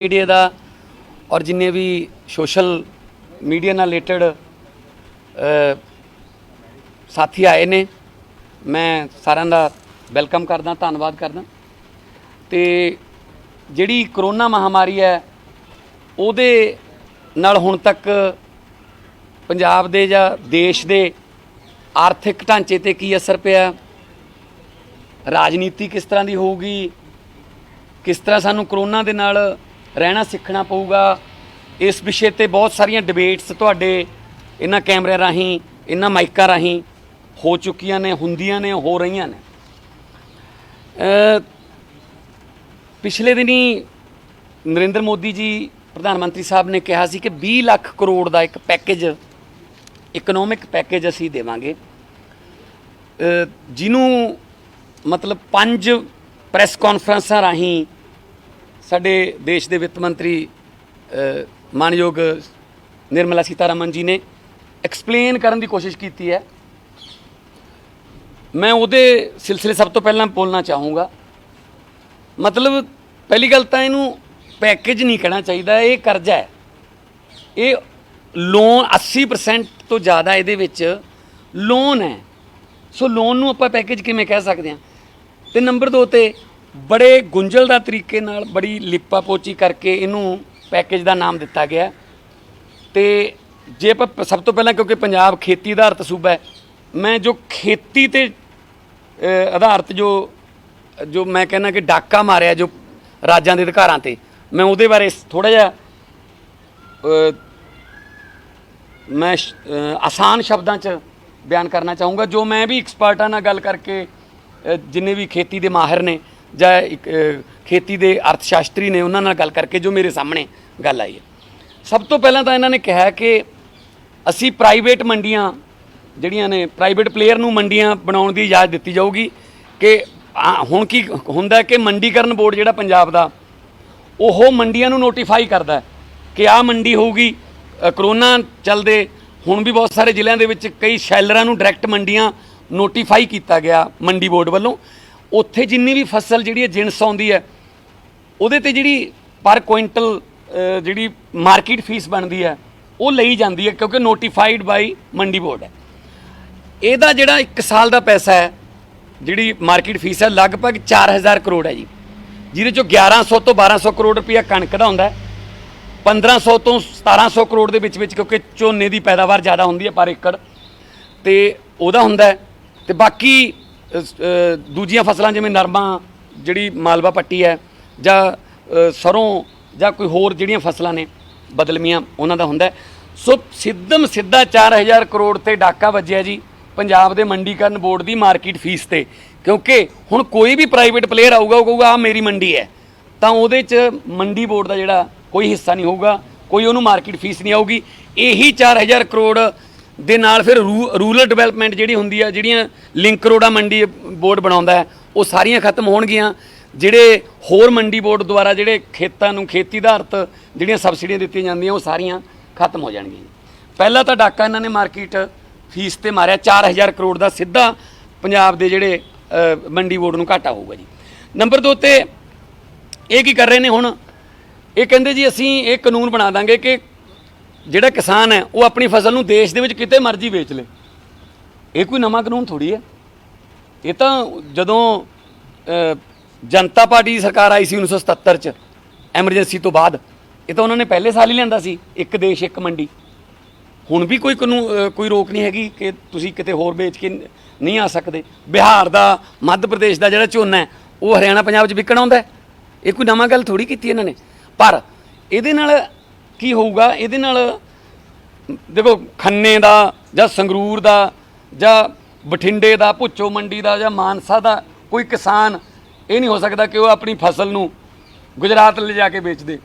Media का और जिन्हें भी सोशल मीडिया नाल रिलेटेड साथी आए ने मैं सारिਆਂ ਦਾ ਵੈਲਕਮ करदा धन्यवाद करदा। तो जिहड़ी करोना महामारी है ਉਹਦੇ ਨਾਲ ਹੁਣ तक पंजाब दे ਜਾਂ देश दे आर्थिक ढांचे ते की असर पिया, राजनीति किस तरह की होगी, किस तरह सानू करोना दे नाल रहना सीखना पऊगा। इस विषय ते बहुत सारिया डिबेट्स तुहाडे इन्हां कैमरे राहीं इन्हां माइकां राहीं हो चुकियां ने, हुंदियां ने, हो रही ने। पिछले दिन ही नरेंद्र मोदी जी प्रधानमंत्री साहब ने कहा सी कि 20 लाख करोड़ का एक पैकेज इकनोमिक पैकेज असी देवांगे, जिन्हों मतलब 5 प्रैस कॉन्फ्रेंसां राहीं साडे देश के वित्त मंत्री मानयोग निर्मला सीतारमन जी ने एक्सप्लेन करने की कोशिश की है। मैं उहदे सिलसिले सब तो पहला बोलना चाहूँगा। मतलब पहली गल तो इनू पैकेज नहीं कहना चाहिए, ये करजा है, ये लोन 80% तो ज़्यादा ये लोन है। सो लोन नूं आपां पैकेज किवें कह सकते हैं। तो नंबर 2 ते बड़े गुंझलदार तरीके नाल बड़ी लिपा पोची करके इनू पैकेज का नाम दिता गया। तो जे आप सब तो पहला क्योंकि पंजाब खेती आधारित सूबा है, मैं जो खेती ते आधारित जो मैं कहना कि डाका मारिया जो राज्यां दे अधिकारां ते, मैं उहदे बारे थोड़ा जिहा मैं आसान शब्दां च बयान करना चाहूँगा। जो मैं भी एक्सपर्टां नाल गल करके जिन्ने भी खेती दे माहिर ने ਜਾਂ खेती के अर्थशास्त्री ने उन्होंने नाल गल करके जो मेरे सामने गल आई है। सब तो पहला तो इन्होंने कहा कि असी प्राइवेट मंडियां जिहड़ियां ने प्राइवेट प्लेयर नूं मंडियां बनाउण दी इजाज़त दी जाऊगी कि हुण की हुंदा कि मंडीकरण बोर्ड जिहड़ा पंजाब दा ओह मंडियां नूं नोटिफाई करदा है कि आ मंडी होगी। करोना चलदे हुण भी बहुत सारे जिल੍ਹਿਆਂ ਦੇ ਵਿੱਚ कई शैलरां नूं डायरैक्ट मंडियां नोटिफाई किया गया मंडी बोर्ड वालों। उत्थे जिन्नी भी फसल जिहड़ी जिनस आउंदी है उहदे ते जिहड़ी पर क्विंटल जिहड़ी मार्केट फीस बनती है वो लई जाती है क्योंकि नोटिफाइड बाई मंडी बोर्ड है। ਇਹਦਾ ਜਿਹੜਾ 1 साल का पैसा है जिहड़ी मार्केट फीस है लगभग 4000 करोड़ है जी, जिहदे चों 1100 तो 1200 करोड़ रुपया कणक दा हुंदा है, 1500 तो 1700 करोड़ दे विच क्योंकि झोने की पैदावार ज़्यादा होंदी है पर एकड़ ते उहदा हुंदा है। ते बाकी दूजियां फसलां जिवें नरमा जिहड़ी मालवा पट्टी है जां सरों जां कोई होर जिहड़ियां फसलां ने बदलमियां उन्हां दा हुंदा है। सो सिद्धम सिद्धा 4000 करोड़ ते डाका वज्जिया जी पंजाब दे मंडीकरण बोर्ड की मार्केट फीस ते, क्योंकि हुण कोई भी प्राइवेट प्लेयर आऊगा वो कहूगा आ मेरी मंडी है, तां उहदे च मंडी बोर्ड का जिहड़ा कोई हिस्सा नहीं होगा, कोई उन्होंने मार्केट फीस नहीं आऊगी। यही 4000 करोड़ दे नाल फिर रूरल डिवेलपमेंट जिहड़ी हुंदी है, जिहड़ियां लिंक रोडां मंडी बोर्ड बनाउंदा है वो सारियां खत्म होणगियां। जिहड़े होर मंडी बोर्ड द्वारा जिहड़े खेतां नूं खेती आधारित जिहड़ियां सबसिडियां दित्तियां जांदियां वो सारियां खत्म हो जाणगियां। पहला तो डाका इन्हां ने मार्केट फीस ते मारिया 4000 करोड़ का सीधा पंजाब दे जिहड़े मंडी बोर्ड नूं घाटा होऊगा जी। नंबर 2 ते ये की कर रहे हैं हुण, ये कहंदे जी असीं ये कानून बना दांगे कि जिहड़ा किसान है वो अपनी फसल नूं देश दे विच किते मर्जी बेच ले। ये कोई नवां कानून थोड़ी है, ये तो जदों जनता पार्टी की सरकार आई सी 1977 च एमरजेंसी तो बाद, ये तो उन्होंने पहले साल ही लिआंदा सी एक देश एक मंडी। हुण भी कोई कानून कोई रोक नहीं हैगी कि तुसीं किते होर बेच के नहीं आ सकते। बिहार का मध्य प्रदेश का जिहड़ा झोना है वो हरियाणा पंजाब च विकण आउंदा है, ये कोई नवां गल थोड़ी कीती इन्हां ने। पर इहदे नाल की होऊगा, इहदे नाल देखो खन्ने का जां संगरूर का जां बठिंडे का भुच्चो मंडी का जां मानसा का कोई किसान ये नहीं हो सकता कि वह अपनी फसल नूं गुजरात ले जाके बेच दे।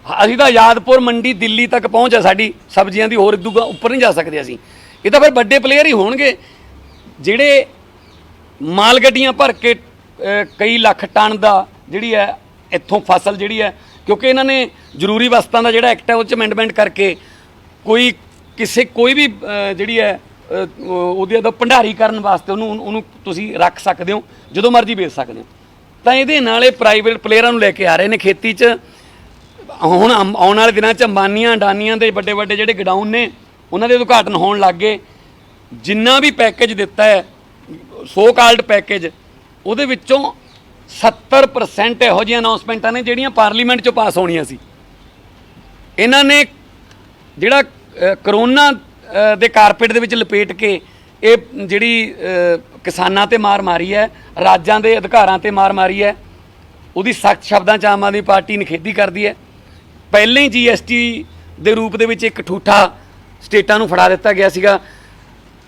असीं तां आजादपुर मंडी दिल्ली तक पहुँच है साडी सब्जियां दी, होर इदू उपर नहीं जा सकते असीं। ये तो फिर बड़े प्लेयर ही होणगे जिहड़े माल गड्डियां भर के कई लख टन का जिहड़ी है इत्थों फसल जिहड़ी है, क्योंकि इन्होंने जरूरी वस्तां का जिहड़ा एक्ट है उस अमेंडमेंट करके कोई किसी कोई भी जिहड़ी है ਉਹਦੇ ਭੰਡਾਰੀ ਕਰਨ ਵਾਸਤੇ ਉਹਨੂੰ ਤੁਸੀਂ ਰੱਖ ਸਕਦੇ ਹੋ, ਜਦੋਂ ਮਰਜ਼ੀ ਵੇਚ ਸਕਦੇ ਹੋ। ਤਾਂ ਇਹਦੇ ਨਾਲ ਇਹ ਪ੍ਰਾਈਵੇਟ ਪਲੇਅਰਾਂ ਨੂੰ ਲੈ ਕੇ ਆ ਰਹੇ ਨੇ ਖੇਤੀ 'ਚ ਹੁਣ ਆਉਣ ਵਾਲੇ ਦਿਨਾਂ 'ਚ ਅੰਬਾਨੀਆਂ ਅਡਾਨੀਆਂ ਦੇ ਵੱਡੇ ਵੱਡੇ ਜਿਹੜੇ ਗਡਾਊਨ ਨੇ ਉਹਨਾਂ ਦੇ ਉਦਘਾਟਨ ਹੋਣ ਲੱਗ ਗਏ। ਜਿੰਨਾ ਵੀ ਪੈਕੇਜ ਦਿੱਤਾ ਹੈ ਸੋ ਕਾਲਡ ਪੈਕੇਜ, ਉਹਦੇ ਵਿੱਚੋਂ 70% ਇਹੋ ਜਿਹੀਆਂ ਅਨਾਉਂਸਮੈਂਟਾਂ ਨੇ ਜਿਹੜੀਆਂ ਪਾਰਲੀਮੈਂਟ 'ਚੋਂ ਪਾਸ ਹੋਣੀਆਂ ਸੀ। ਇਹਨਾਂ ਨੇ ਜਿਹੜਾ ਕਰੋਨਾ ਦੇ ਕਾਰਪੇਟ ਦੇ ਵਿੱਚ ਲਪੇਟ ਕੇ ਇਹ ਜਿਹੜੀ ਕਿਸਾਨਾਂ ਤੇ ਮਾਰ ਮਾਰੀ ਹੈ, ਰਾਜਾਂ ਦੇ ਅਧਿਕਾਰਾਂ ਤੇ ਮਾਰ ਮਾਰੀ ਹੈ, ਉਹਦੀ ਸਖਤ ਸ਼ਬਦਾਂ 'ਚ ਆਮ ਆਦਮੀ ਪਾਰਟੀ ਨਿਖੇਧੀ ਕਰਦੀ ਹੈ। ਪਹਿਲਾਂ ਹੀ GST ਦੇ ਰੂਪ ਦੇ ਵਿੱਚ ਇੱਕ ਠੂਠਾ ਸਟੇਟਾਂ ਨੂੰ ਫੜਾ ਦਿੱਤਾ ਗਿਆ ਸੀਗਾ।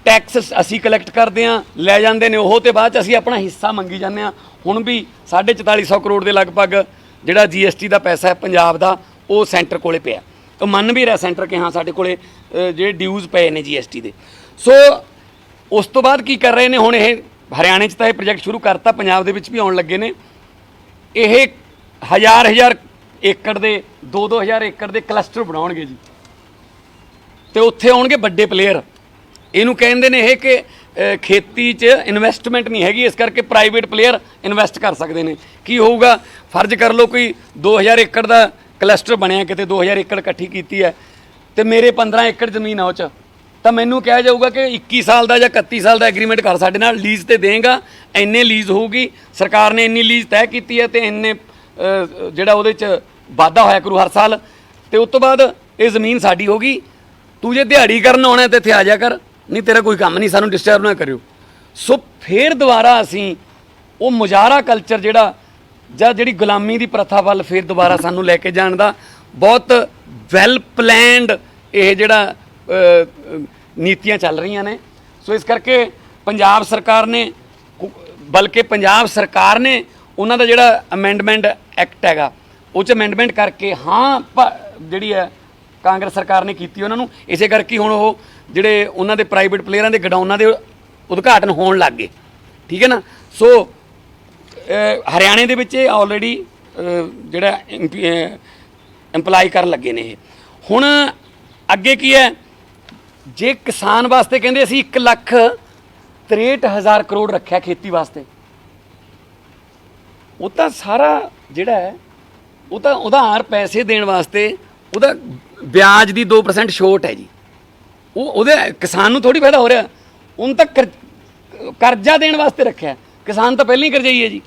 ਟੈਕਸ ਅਸੀਂ ਕਲੈਕਟ ਕਰਦੇ ਹਾਂ, ਲੈ ਜਾਂਦੇ ਨੇ ਉਹ, ਤੇ ਬਾਅਦ 'ਚ ਅਸੀਂ ਆਪਣਾ ਹਿੱਸਾ ਮੰਗੀ ਜਾਂਦੇ ਹਾਂ। ਹੁਣ ਵੀ 4450 ਕਰੋੜ ਦੇ ਲਗਭਗ ਜਿਹੜਾ GST ਦਾ ਪੈਸਾ ਹੈ ਪੰਜਾਬ ਦਾ, ਉਹ ਸੈਂਟਰ ਕੋਲੇ ਪਿਆ। ਉਹ ਮੰਨ ਵੀ ਰਿਹਾ ਸੈਂਟਰ ਕਿ ਹਾਂ ਸਾਡੇ ਕੋਲੇ ਜਿਹੜੇ ਡਿਊਜ਼ ਪਏ ਨੇ GST ਦੇ। ਸੋ ਉਸ ਤੋਂ ਬਾਅਦ ਕੀ ਕਰ ਰਹੇ ਨੇ ਹੁਣ, ਇਹ ਹਰਿਆਣੇ 'ਚ ਤਾਂ ਇਹ ਪ੍ਰੋਜੈਕਟ ਸ਼ੁਰੂ ਕਰਤਾ, ਪੰਜਾਬ ਦੇ ਵਿੱਚ ਵੀ ਆਉਣ ਲੱਗੇ ਨੇ। ਇਹ ਹਜ਼ਾਰ ਏਕੜ ਦੇ 2-2000 ਏਕੜ ਦੇ ਕਲਸਟਰ ਬਣਾਉਣਗੇ ਜੀ, ਤੇ ਉੱਥੇ ਆਉਣਗੇ ਵੱਡੇ ਪਲੇਅਰ। ਇਹਨੂੰ ਕਹਿੰਦੇ ਨੇ ਇਹ ਕਿ ਖੇਤੀ 'ਚ ਇਨਵੈਸਟਮੈਂਟ ਨਹੀਂ ਹੈਗੀ, ਇਸ ਕਰਕੇ ਪ੍ਰਾਈਵੇਟ ਪਲੇਅਰ ਇਨਵੈਸਟ ਕਰ ਸਕਦੇ ਨੇ। ਕੀ ਹੋਊਗਾ, ਫਰਜ਼ ਕਰ ਲਓ ਕੋਈ 2000 ਏਕੜ ਦਾ ਕਲਸਟਰ ਬਣਿਆ, ਕਿਤੇ 2000 ਏਕੜ ਇਕੱਠੀ ਕੀਤੀ ਹੈ, ਤੇ ਮੇਰੇ 15 ਏਕੜ ਜ਼ਮੀਨ ਆ ਉਹ 'ਚ, ਤਾਂ ਮੈਨੂੰ ਕਿਹਾ ਜਾਊਗਾ ਕਿ 21 ਸਾਲ ਦਾ ਜਾਂ 31 ਸਾਲ ਦਾ ਐਗਰੀਮੈਂਟ ਕਰ ਸਾਡੇ ਨਾਲ, ਲੀਜ਼ ਤੇ ਦੇਂਗਾ, ਇੰਨੇ ਲੀਜ਼ ਹੋਊਗੀ, ਸਰਕਾਰ ਨੇ ਇੰਨੀ ਲੀਜ਼ ਤੈਅ ਕੀਤੀ ਹੈ, ਤੇ ਇੰਨੇ ਜਿਹੜਾ ਉਹਦੇ 'ਚ ਵਾਧਾ ਹੋਇਆ ਕਰੂ ਹਰ ਸਾਲ, ਤੇ ਉਸ ਤੋਂ ਬਾਅਦ ਇਹ ਜ਼ਮੀਨ ਸਾਡੀ ਹੋਗੀ। ਤੂੰ ਜੇ ਦਿਹਾੜੀ ਕਰਨ ਆਉਣਾ ਤੇ ਇੱਥੇ ਆ ਜਾ ਕਰ, ਨਹੀਂ ਤੇਰਾ ਕੋਈ ਕੰਮ ਨਹੀਂ, ਸਾਨੂੰ ਡਿਸਟਰਬ ਨਾ ਕਰਿਓ। ਸੋ ਫਿਰ ਦੁਬਾਰਾ ਅਸੀਂ ਉਹ ਮੁਜ਼ਾਹਰਾ ਕਲਚਰ ਜਿਹੜਾ ਜਾਂ ਜਿਹੜੀ ਗੁਲਾਮੀ ਦੀ ਪ੍ਰਥਾ ਵੱਲ ਫਿਰ ਦੁਬਾਰਾ ਸਾਨੂੰ ਲੈ ਕੇ ਜਾਣ ਦਾ ਬਹੁਤ ਵੈਲ ਪਲੈਨਡ ਇਹ ਜਿਹੜਾ ਨੀਤੀਆਂ ਚੱਲ ਰਹੀਆਂ ਨੇ। ਸੋ ਇਸ ਕਰਕੇ ਪੰਜਾਬ ਸਰਕਾਰ ਨੇ, ਬਲਕਿ ਪੰਜਾਬ ਸਰਕਾਰ ਨੇ ਉਹਨਾਂ ਦਾ ਜਿਹੜਾ ਅਮੈਂਡਮੈਂਟ ਐਕਟ ਹੈਗਾ ਉਹ 'ਚ ਅਮੈਂਡਮੈਂਟ ਕਰਕੇ ਹਾਂ ਜਿਹੜੀ ਹੈ ਕਾਂਗਰਸ ਸਰਕਾਰ ਨੇ ਕੀਤੀ ਉਹਨਾਂ ਨੂੰ, ਇਸੇ ਕਰਕੇ ਹੁਣ ਉਹ ਜਿਹੜੇ ਉਹਨਾਂ ਦੇ ਪ੍ਰਾਈਵੇਟ ਪਲੇਅਰਾਂ ਦੇ ਗਡਾਊਨਾਂ ਦੇ ਉਦਘਾਟਨ ਹੋਣ ਲੱਗ ਗਏ। ਠੀਕ ਹੈ ਨਾ। ਸੋ ਹਰਿਆਣੇ ਦੇ ਵਿੱਚ ਇਹ ਆਲਰੇਡੀ ਜਿਹੜਾ ਇੰਪਲਾਈ ਕਰਨ ਲੱਗੇ ਨੇ। ਇਹ ਹੁਣ ਅੱਗੇ ਕੀ ਹੈ, ਜੇ ਕਿਸਾਨ ਵਾਸਤੇ ਕਹਿੰਦੇ ਅਸੀਂ 1,63,000 ਕਰੋੜ ਰੱਖਿਆ ਖੇਤੀ ਵਾਸਤੇ, ਉਹ ਤਾਂ ਸਾਰਾ ਜਿਹੜਾ ਹੈ ਉਹ ਤਾਂ ਉਧਾਰ ਪੈਸੇ ਦੇਣ ਵਾਸਤੇ ਉਹਦਾ ਵਿਆਜ ਦੀ 2% ਛੋਟ ਹੈ ਜੀ। ਉਹਦੇ ਕਿਸਾਨ ਨੂੰ ਥੋੜੀ ਫਾਇਦਾ ਹੋ ਰਿਹਾ, ਉਹਨੂੰ ਤਾਂ ਕਰਜ਼ਾ ਦੇਣ ਵਾਸਤੇ ਰੱਖਿਆ। ਕਿਸਾਨ ਤਾਂ ਪਹਿਲਾਂ ਹੀ ਕਰਜ਼ਾਈ ਹੈ ਜੀ।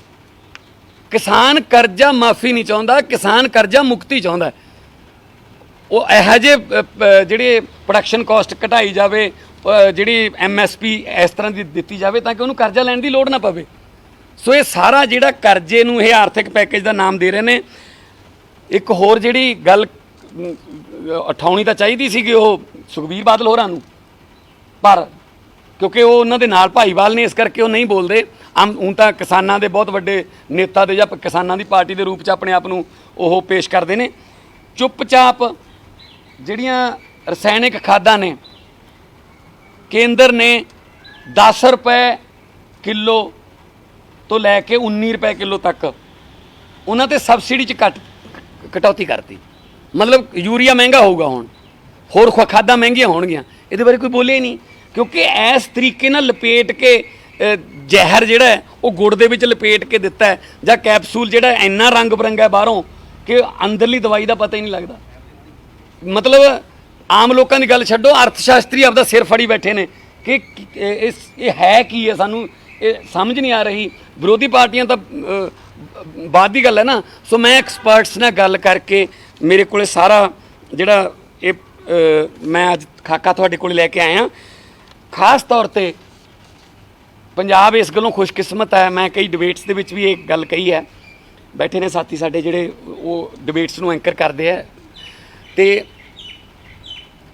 ਕਿਸਾਨ ਕਰਜ਼ਾ ਮਾਫੀ ਨਹੀਂ ਚਾਹੁੰਦਾ, ਕਿਸਾਨ ਕਰਜ਼ਾ ਮੁਕਤੀ ਚਾਹੁੰਦਾ। ਉਹ ਇਹੋ ਜਿਹੇ ਜਿਹੜੇ ਪ੍ਰੋਡਕਸ਼ਨ ਕਾਸਟ ਘਟਾਈ ਜਾਵੇ, ਜਿਹੜੀ MSP ਇਸ ਤਰ੍ਹਾਂ ਦੀ ਦਿੱਤੀ ਜਾਵੇ ਤਾਂ ਕਿ ਉਹਨੂੰ ਕਰਜ਼ਾ ਲੈਣ ਦੀ ਲੋੜ ਨਾ ਪਵੇ। ਸੋ ਇਹ ਸਾਰਾ ਜਿਹੜਾ ਕਰਜ਼ੇ ਨੂੰ ਇਹ ਆਰਥਿਕ ਪੈਕੇਜ ਦਾ ਨਾਮ ਦੇ ਰਹੇ ਨੇ। ਇੱਕ ਹੋਰ ਜਿਹੜੀ ਗੱਲ ਉਠਾਉਣੀ ਤਾਂ ਚਾਹੀਦੀ ਸੀਗੀ ਉਹ ਸੁਖਬੀਰ ਬਾਦਲ ਹੋਰਾਂ ਨੂੰ, ਪਰ ਕਿਉਂਕਿ ਉਹ ਉਹਨਾਂ ਦੇ ਨਾਲ ਭਾਈਵਾਲ ਨੇ, ਇਸ ਕਰਕੇ ਉਹ ਨਹੀਂ ਬੋਲਦੇ। ਹੁਣ ਤਾਂ ਕਿਸਾਨਾਂ ਦੇ ਬਹੁਤ ਵੱਡੇ ਨੇਤਾ ਦੇ ਜਾਂ ਕਿਸਾਨਾਂ ਦੀ ਪਾਰਟੀ ਦੇ ਰੂਪ 'ਚ ਆਪਣੇ ਆਪ ਨੂੰ ਉਹ ਪੇਸ਼ ਕਰਦੇ ਨੇ। ਚੁੱਪਚਾਪ ਜਿਹੜੀਆਂ ਰਸਾਇਣਿਕ ਖਾਦਾਂ ਨੇ, ਕੇਂਦਰ ਨੇ 10 ਰੁਪਏ ਕਿਲੋ ਤੋਂ ਲੈ ਕੇ 19 ਰੁਪਏ ਕਿਲੋ ਤੱਕ ਉਹਨਾਂ ਤੇ ਸਬਸਿਡੀ 'ਚ ਕਟੌਤੀ ਕਰਤੀ। ਮਤਲਬ ਯੂਰੀਆ ਮਹਿੰਗਾ ਹੋਊਗਾ, ਹੁਣ ਹੋਰ ਖਾਦਾਂ ਮਹਿੰਗੀਆਂ ਹੋਣਗੀਆਂ। ਇਹਦੇ ਬਾਰੇ ਕੋਈ ਬੋਲੇ ਹੀ ਨਹੀਂ, ਕਿਉਂਕਿ ਇਸ ਤਰੀਕੇ ਨਾਲ ਲਪੇਟ ਕੇ ਜ਼ਹਿਰ ਜਿਹੜਾ ਹੈ ਉਹ ਗੁੜ ਦੇ ਵਿੱਚ ਲਪੇਟ ਕੇ ਦਿੱਤਾ ਹੈ, ਜਾਂ ਕੈਪਸੂਲ ਜਿਹੜਾ ਇੰਨਾ ਰੰਗ ਬਰੰਗਾ ਬਾਹਰੋਂ ਕਿ ਅੰਦਰਲੀ ਦਵਾਈ ਦਾ ਪਤਾ ਹੀ ਨਹੀਂ ਲੱਗਦਾ। ਮਤਲਬ ਆਮ ਲੋਕਾਂ ਦੀ ਗੱਲ ਛੱਡੋ, ਅਰਥ ਸ਼ਾਸਤਰੀ ਆਪਦਾ ਸਿਰ ਫੜੀ ਬੈਠੇ ਨੇ ਕਿ ਇਹ ਹੈ ਕੀ ਹੈ, ਸਾਨੂੰ ਇਹ ਸਮਝ ਨਹੀਂ ਆ ਰਹੀ। ਵਿਰੋਧੀ ਪਾਰਟੀਆਂ ਤਾਂ ਬਾਅਦ ਦੀ ਗੱਲ ਹੈ ਨਾ। ਸੋ ਮੈਂ ਐਕਸਪਰਟਸ ਨਾਲ ਗੱਲ ਕਰਕੇ ਮੇਰੇ ਕੋਲੇ ਸਾਰਾ ਜਿਹੜਾ ਇਹ ਮੈਂ ਅੱਜ ਖਾਕਾ ਤੁਹਾਡੇ ਕੋਲ ਲੈ ਕੇ ਆਇਆ। ਖਾਸ ਤੌਰ ਤੇ ਪੰਜਾਬ ਇਸ ਗੱਲੋਂ ਖੁਸ਼ਕਿਸਮਤ ਹੈ, ਮੈਂ ਕਈ ਡਿਬੇਟਸ ਦੇ ਵਿੱਚ ਵੀ ਇਹ ਗੱਲ ਕਹੀ ਹੈ, ਬੈਠੇ ਨੇ ਸਾਥੀ ਸਾਡੇ ਜਿਹੜੇ ਉਹ ਡਿਬੇਟਸ ਨੂੰ ਐਂਕਰ ਕਰਦੇ ਆ, ਤੇ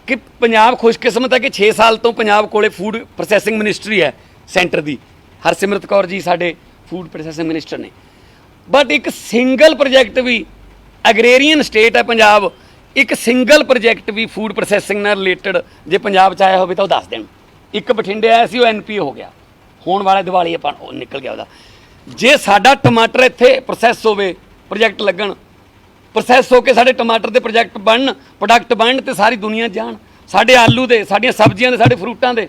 ਕਿ ਪੰਜਾਬ ਖੁਸ਼ਕਿਸਮਤ ਹੈ ਕਿ 6 ਸਾਲ ਤੋਂ ਪੰਜਾਬ ਕੋਲੇ ਫੂਡ ਪ੍ਰੋਸੈਸਿੰਗ ਮਿਨਿਸਟਰੀ ਹੈ ਸੈਂਟਰ ਦੀ। ਹਰਸਿਮਰਤ ਕੌਰ ਜੀ ਸਾਡੇ ਫੂਡ ਪ੍ਰੋਸੈਸਿੰਗ ਮਿਨਿਸਟਰ ਨੇ। ਬਟ ਇੱਕ ਸਿੰਗਲ ਪ੍ਰੋਜੈਕਟ ਵੀ, ਐਗਰੇਰੀਅਨ ਸਟੇਟ ਹੈ ਪੰਜਾਬ, ਇੱਕ ਸਿੰਗਲ ਪ੍ਰੋਜੈਕਟ ਵੀ ਫੂਡ ਪ੍ਰੋਸੈਸਿੰਗ ਨਾਲ ਰਿਲੇਟਡ ਜੇ ਪੰਜਾਬ 'ਚ ਆਇਆ ਹੋਵੇ ਤਾਂ ਉਹ ਦੱਸ ਦੇਣ। ਇੱਕ ਬਠਿੰਡੇ ਆਇਆ ਸੀ, ਉਹ NPA ਹੋ ਗਿਆ, ਹੋਣ ਵਾਲਾ ਦਿਵਾਲੀ ਆਪਾਂ ਉਹ ਨਿਕਲ ਗਿਆ ਉਹਦਾ। ਜੇ ਸਾਡਾ ਟਮਾਟਰ ਇੱਥੇ ਪ੍ਰੋਸੈਸ ਹੋਵੇ, ਪ੍ਰੋਜੈਕਟ ਲੱਗਣ, ਪ੍ਰੋਸੈਸ ਹੋ ਕੇ ਸਾਡੇ ਟਮਾਟਰ ਦੇ ਪ੍ਰੋਜੈਕਟ ਬਣਨ, ਪ੍ਰੋਡਕਟ ਬਣਨ, ਤੇ ਸਾਰੀ ਦੁਨੀਆ ਜਾਣ ਸਾਡੇ ਆਲੂ ਦੇ, ਸਾਡੀਆਂ ਸਬਜ਼ੀਆਂ ਦੇ, ਸਾਡੇ ਫਰੂਟਾਂ ਦੇ।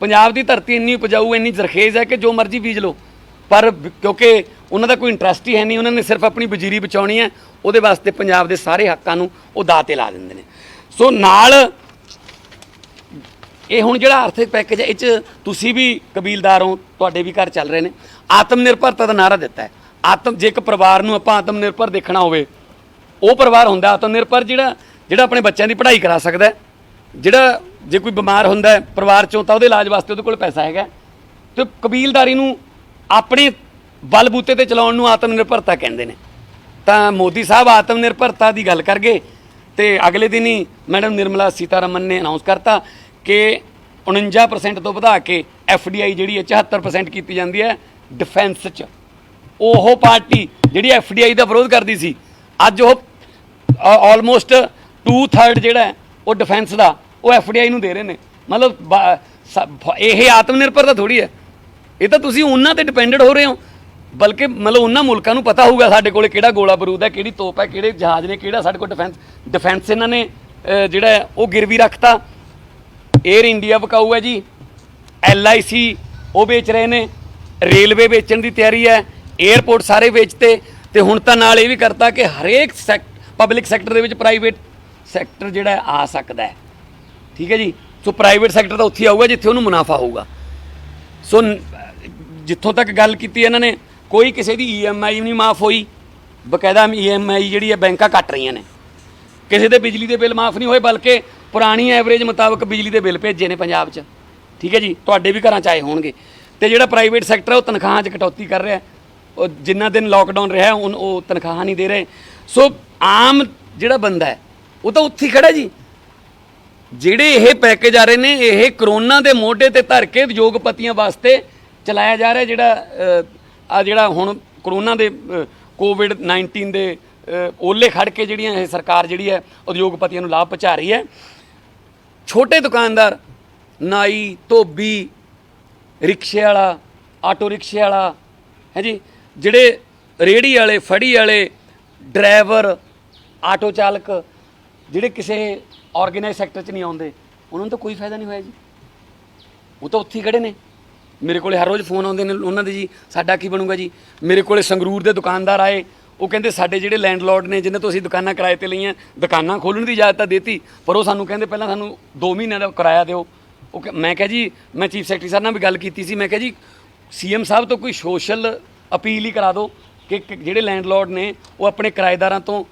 ਪੰਜਾਬ ਦੀ ਧਰਤੀ ਇੰਨੀ ਉਪਜਾਊ, ਇੰਨੀ ਜ਼ਰਖੇਜ਼ ਹੈ ਕਿ ਜੋ ਮਰਜ਼ੀ ਬੀਜ ਲਓ, ਪਰ ਕਿਉਂਕਿ ਉਹਨਾਂ ਦਾ ਕੋਈ ਇੰਟਰਸਟ ਹੀ ਹੈ ਨਹੀਂ, ਉਹਨਾਂ ਨੇ ਸਿਰਫ ਆਪਣੀ ਵਜ਼ੀਰੀ ਬਚਾਉਣੀ ਹੈ, ਉਹਦੇ ਵਾਸਤੇ ਪੰਜਾਬ ਦੇ ਸਾਰੇ ਹੱਕਾਂ ਨੂੰ ਉਹ ਦਾਅ 'ਤੇ ਲਾ ਦਿੰਦੇ ਨੇ। ਸੋ ਨਾਲ ਇਹ ਹੁਣ ਜਿਹੜਾ ਆਰਥਿਕ ਪੈਕੇਜ ਹੈ, ਇਹ 'ਚ ਤੁਸੀਂ ਵੀ ਕਬੀਲਦਾਰ ਹੋ, ਤੁਹਾਡੇ ਵੀ ਘਰ ਚੱਲ ਰਹੇ ਨੇ। ਆਤਮ ਨਿਰਭਰਤਾ ਦਾ ਨਾਅਰਾ ਦਿੱਤਾ ਹੈ। ਜੇ ਇੱਕ ਪਰਿਵਾਰ ਨੂੰ ਆਪਾਂ ਆਤਮ ਨਿਰਭਰ ਦੇਖਣਾ ਹੋਵੇ, ਉਹ ਪਰਿਵਾਰ ਹੁੰਦਾ ਆਤਮ ਨਿਰਭਰ ਜਿਹੜਾ ਆਪਣੇ ਬੱਚਿਆਂ ਦੀ ਪੜ੍ਹਾਈ ਕਰਾ ਸਕਦਾ ਹੈ, ਜਿਹੜਾ ਜੇ ਕੋਈ ਬਿਮਾਰ ਹੁੰਦਾ ਹੈ ਪਰਿਵਾਰ 'ਚੋਂ ਤਾਂ ਉਹਦੇ ਇਲਾਜ ਵਾਸਤੇ ਉਹਦੇ ਕੋਲ ਪੈਸਾ ਹੈਗਾ। ਅਤੇ ਕਬੀਲਦਾਰੀ ਨੂੰ ਆਪਣੇ ਬਲਬੂਤੇ 'ਤੇ ਚਲਾਉਣ ਨੂੰ ਆਤਮ ਨਿਰਭਰਤਾ ਕਹਿੰਦੇ ਨੇ। ਤਾਂ ਮੋਦੀ ਸਾਹਿਬ ਆਤਮ ਨਿਰਭਰਤਾ ਦੀ ਗੱਲ ਕਰ ਗਏ ਅਤੇ ਅਗਲੇ ਦਿਨ ਹੀ ਮੈਡਮ ਨਿਰਮਲਾ ਸੀਤਾਰਮਨ ਨੇ ਅਨਾਊਂਸ ਕਰਤਾ ਕਿ 49% ਤੋਂ ਵਧਾ ਕੇ FDI ਜਿਹੜੀ ਹੈ 74% ਕੀਤੀ ਜਾਂਦੀ ਹੈ ਡਿਫੈਂਸ 'ਚ। ਉਹ ਪਾਰਟੀ ਜਿਹੜੀ FDI ਦਾ ਵਿਰੋਧ ਕਰਦੀ ਸੀ, ਅੱਜ ਉਹ ਆਲਮੋਸਟ 2/3 ਜਿਹੜਾ ਉਹ ਡਿਫੈਂਸ ਦਾ ਉਹ FDI ਨੂੰ ਦੇ ਰਹੇ ਨੇ। ਮਤਲਬ ਇਹ ਆਤਮ ਨਿਰਭਰਤਾ ਥੋੜ੍ਹੀ ਹੈ, ਇਹ ਤਾਂ ਤੁਸੀਂ ਉਹਨਾਂ 'ਤੇ ਡਿਪੈਂਡਡ ਹੋ ਰਹੇ ਹੋ। ਬਲਕਿ ਮਤਲਬ ਉਹਨਾਂ ਮੁਲਕਾਂ ਨੂੰ ਪਤਾ ਹੋਊਗਾ ਸਾਡੇ ਕੋਲ ਕਿਹੜਾ ਗੋਲਾ ਬਰੂਦ ਹੈ, ਕਿਹੜੀ ਤੋਪ ਹੈ, ਕਿਹੜੇ ਜਹਾਜ਼ ਨੇ, ਕਿਹੜਾ ਸਾਡੇ ਕੋਲ ਡਿਫੈਂਸ ਇਹਨਾਂ ਨੇ ਜਿਹੜਾ ਉਹ ਗਿਰਵੀ ਰੱਖਤਾ। ਏਅਰ ਇੰਡੀਆ ਵਿਕਾਊ ਹੈ ਜੀ, LIC ਉਹ ਵੇਚ ਰਹੇ ਨੇ, ਰੇਲਵੇ ਵੇਚਣ ਦੀ ਤਿਆਰੀ ਹੈ, ਏਅਰਪੋਰਟ ਸਾਰੇ ਵੇਚਤੇ, ਅਤੇ ਹੁਣ ਤਾਂ ਨਾਲ ਇਹ ਵੀ ਕਰਤਾ ਕਿ ਹਰੇਕ ਪਬਲਿਕ ਸੈਕਟਰ ਦੇ ਵਿੱਚ ਪ੍ਰਾਈਵੇਟ ਸੈਕਟਰ ਜਿਹੜਾ ਆ ਸਕਦਾ ਹੈ। ਠੀਕ ਹੈ ਜੀ। ਸੋ ਪ੍ਰਾਈਵੇਟ ਸੈਕਟਰ ਤਾਂ ਉੱਥੇ ਆਊਗਾ ਜਿੱਥੇ ਉਹਨੂੰ ਮੁਨਾਫਾ ਹੋਊਗਾ। ਸੋ ਜਿੱਥੋਂ ਤੱਕ ਗੱਲ ਕੀਤੀ ਇਹਨਾਂ ਨੇ, ਕੋਈ ਕਿਸੇ ਦੀ EMI ਨਹੀਂ ਮਾਫ ਹੋਈ, ਬਕਾਇਦਾ EMI ਜਿਹੜੀ ਹੈ ਬੈਂਕਾਂ ਕੱਟ ਰਹੀਆਂ ਨੇ। ਕਿਸੇ ਦੇ ਬਿਜਲੀ ਦੇ ਬਿੱਲ ਮਾਫ ਨਹੀਂ ਹੋਏ, ਬਲਕਿ ਪੁਰਾਣੀ ਐਵਰੇਜ ਮੁਤਾਬਕ ਬਿਜਲੀ ਦੇ ਬਿੱਲ ਭੇਜੇ ਨੇ ਪੰਜਾਬ 'ਚ। ਠੀਕ ਹੈ ਜੀ, ਤੁਹਾਡੇ ਵੀ ਘਰਾਂ 'ਚ ਆਏ ਹੋਣਗੇ। ਅਤੇ ਜਿਹੜਾ ਪ੍ਰਾਈਵੇਟ ਸੈਕਟਰ ਹੈ ਉਹ ਤਨਖਾਹਾਂ 'ਚ ਕਟੌਤੀ ਕਰ ਰਿਹਾ, ਉਹ ਜਿੰਨਾ ਦਿਨ ਲੋਕਡਾਊਨ ਰਿਹਾ ਉਹ ਤਨਖਾਹਾਂ ਨਹੀਂ ਦੇ ਰਹੇ। ਸੋ ਆਮ ਜਿਹੜਾ ਬੰਦਾ ਹੈ ਉਹ ਤਾਂ ਉੱਥੇ ਹੀ ਖੜਾ ਜੀ। ਜਿਹੜੇ ਇਹ ਪੈਕੇਜ ਆ ਰਹੇ ਨੇ, ਇਹ ਕਰੋਨਾ ਦੇ ਮੋਢੇ 'ਤੇ ਧਰ ਕੇ ਉਦਯੋਗਪਤੀਆਂ ਵਾਸਤੇ ਚਲਾਇਆ ਜਾ ਰਿਹਾ। ਜਿਹੜਾ ਹੁਣ ਕਰੋਨਾ ਦੇ COVID-19 ਦੇ ਓਲੇ ਖੜ ਕੇ ਜਿਹੜੀਆਂ ਇਹ ਸਰਕਾਰ ਜਿਹੜੀ ਹੈ ਉਦਯੋਗਪਤੀਆਂ ਨੂੰ ਲਾਭ ਪਹੁੰਚਾ ਰਹੀ ਹੈ। ਛੋਟੇ ਦੁਕਾਨਦਾਰ, ਨਾਈ, ਧੋਬੀ, ਰਿਕਸ਼ੇ ਵਾਲਾ, ਆਟੋ ਰਿਕਸ਼ੇ ਵਾਲਾ ਹੈ ਜੀ, ਜਿਹੜੇ ਰੇਹੜੀ ਵਾਲੇ, ਫੜੀ ਵਾਲੇ, ਡਰਾਈਵਰ, ਆਟੋ ਚਾਲਕ, ਜਿਹੜੇ ਕਿਸੇ ਆਰਗੇਨਾਈਜ਼ ਸੈਕਟਰ 'ਚ ਨਹੀਂ ਆਉਂਦੇ, ਉਹਨਾਂ ਨੂੰ ਤਾਂ ਕੋਈ ਫਾਇਦਾ ਨਹੀਂ ਹੋਇਆ ਜੀ। ਉਹ ਤਾਂ ਉੱਥੇ ਹੀ ਖੜੇ ਨੇ। ਮੇਰੇ ਕੋਲ ਹਰ ਰੋਜ਼ ਫੋਨ ਆਉਂਦੇ ਨੇ ਉਹਨਾਂ ਦੇ, ਜੀ ਸਾਡਾ ਕੀ ਬਣੂਗਾ ਜੀ। ਮੇਰੇ ਕੋਲ ਸੰਗਰੂਰ ਦੇ ਦੁਕਾਨਦਾਰ ਆਏ, ਉਹ ਕਹਿੰਦੇ ਸਾਡੇ ਜਿਹੜੇ ਲੈਂਡਲੋਰਡ ਨੇ ਜਿਨ੍ਹਾਂ ਤੋਂ ਅਸੀਂ ਦੁਕਾਨਾਂ ਕਿਰਾਏ 'ਤੇ ਲਈਆਂ, ਦੁਕਾਨਾਂ ਖੋਲ੍ਹਣ ਦੀ ਇਜਾਜ਼ਤ ਤਾਂ ਦੇਤੀ, ਪਰ ਉਹ ਸਾਨੂੰ ਕਹਿੰਦੇ ਪਹਿਲਾਂ ਸਾਨੂੰ 2 ਮਹੀਨਿਆਂ ਦਾ ਕਿਰਾਇਆ ਦਿਓ। ਮੈਂ ਕਿਹਾ ਜੀ, ਮੈਂ ਚੀਫ ਸੈਕਟਰੀ ਸਾਹਿਬ ਨਾਲ ਵੀ ਗੱਲ ਕੀਤੀ ਸੀ, ਮੈਂ ਕਿਹਾ ਜੀ CM ਸਾਹਿਬ ਤੋਂ ਕੋਈ ਸੋਸ਼ਲ ਅਪੀਲ ਹੀ ਕਰਾ ਦਿਓ ਕਿ ਜਿਹੜੇ ਲੈਂਡਲੋਰਡ ਨੇ ਉਹ ਆਪਣੇ ਕਿਰਾਏਦਾਰਾਂ ਤੋਂ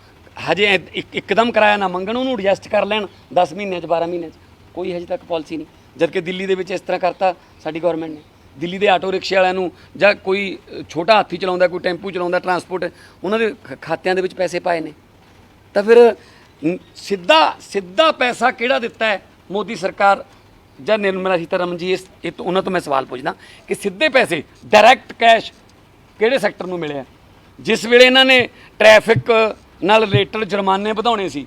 ਹਜੇ ਇੱਕਦਮ ਕਿਰਾਇਆ ਨਾ ਮੰਗਣ, ਉਹਨੂੰ ਐਡਜਸਟ ਕਰ ਲੈਣ 10 ਮਹੀਨਿਆਂ 'ਚ, 12 ਮਹੀਨਿਆਂ 'ਚ। ਕੋਈ ਹਜੇ ਤੱਕ ਪਾਲਿਸੀ ਨਹੀਂ, ਜਦਕਿ ਦਿੱਲੀ ਦੇ ਵਿੱਚ ਇਸ ਤਰ੍ਹਾਂ ਕਰਤਾ ਸਾਡੀ ਗੌਰਮੈਂਟ ਨੇ। ਦਿੱਲੀ ਦੇ ਆਟੋ ਰਿਕਸ਼ੇ ਵਾਲਿਆਂ ਨੂੰ, ਜਾਂ ਕੋਈ ਛੋਟਾ ਹਾਥੀ ਚਲਾਉਂਦਾ, ਕੋਈ ਟੈਂਪੂ ਚਲਾਉਂਦਾ, ਟਰਾਂਸਪੋਰਟ, ਉਹਨਾਂ ਦੇ ਖਾਤਿਆਂ ਦੇ ਵਿੱਚ ਪੈਸੇ ਪਾਏ ਨੇ। ਤਾਂ ਫਿਰ ਸਿੱਧਾ ਪੈਸਾ ਕਿਹੜਾ ਦਿੱਤਾ ਹੈ ਮੋਦੀ ਸਰਕਾਰ ਜਾਂ ਨਿਰਮਲਾ ਸੀਤਾਰਮਨ ਜੀ? ਇਹ ਉਹਨਾਂ ਤੋਂ ਮੈਂ ਸਵਾਲ ਪੁੱਛਦਾ ਕਿ ਸਿੱਧੇ ਪੈਸੇ, ਡਾਇਰੈਕਟ ਕੈਸ਼ ਕਿਹੜੇ ਸੈਕਟਰ ਨੂੰ ਮਿਲਿਆ? ਜਿਸ ਵੇਲੇ ਇਹਨਾਂ ਨੇ ਟ੍ਰੈਫਿਕ ਨਾਲ ਰਿਲੇਟਡ ਜੁਰਮਾਨੇ ਵਧਾਉਣੇ ਸੀ,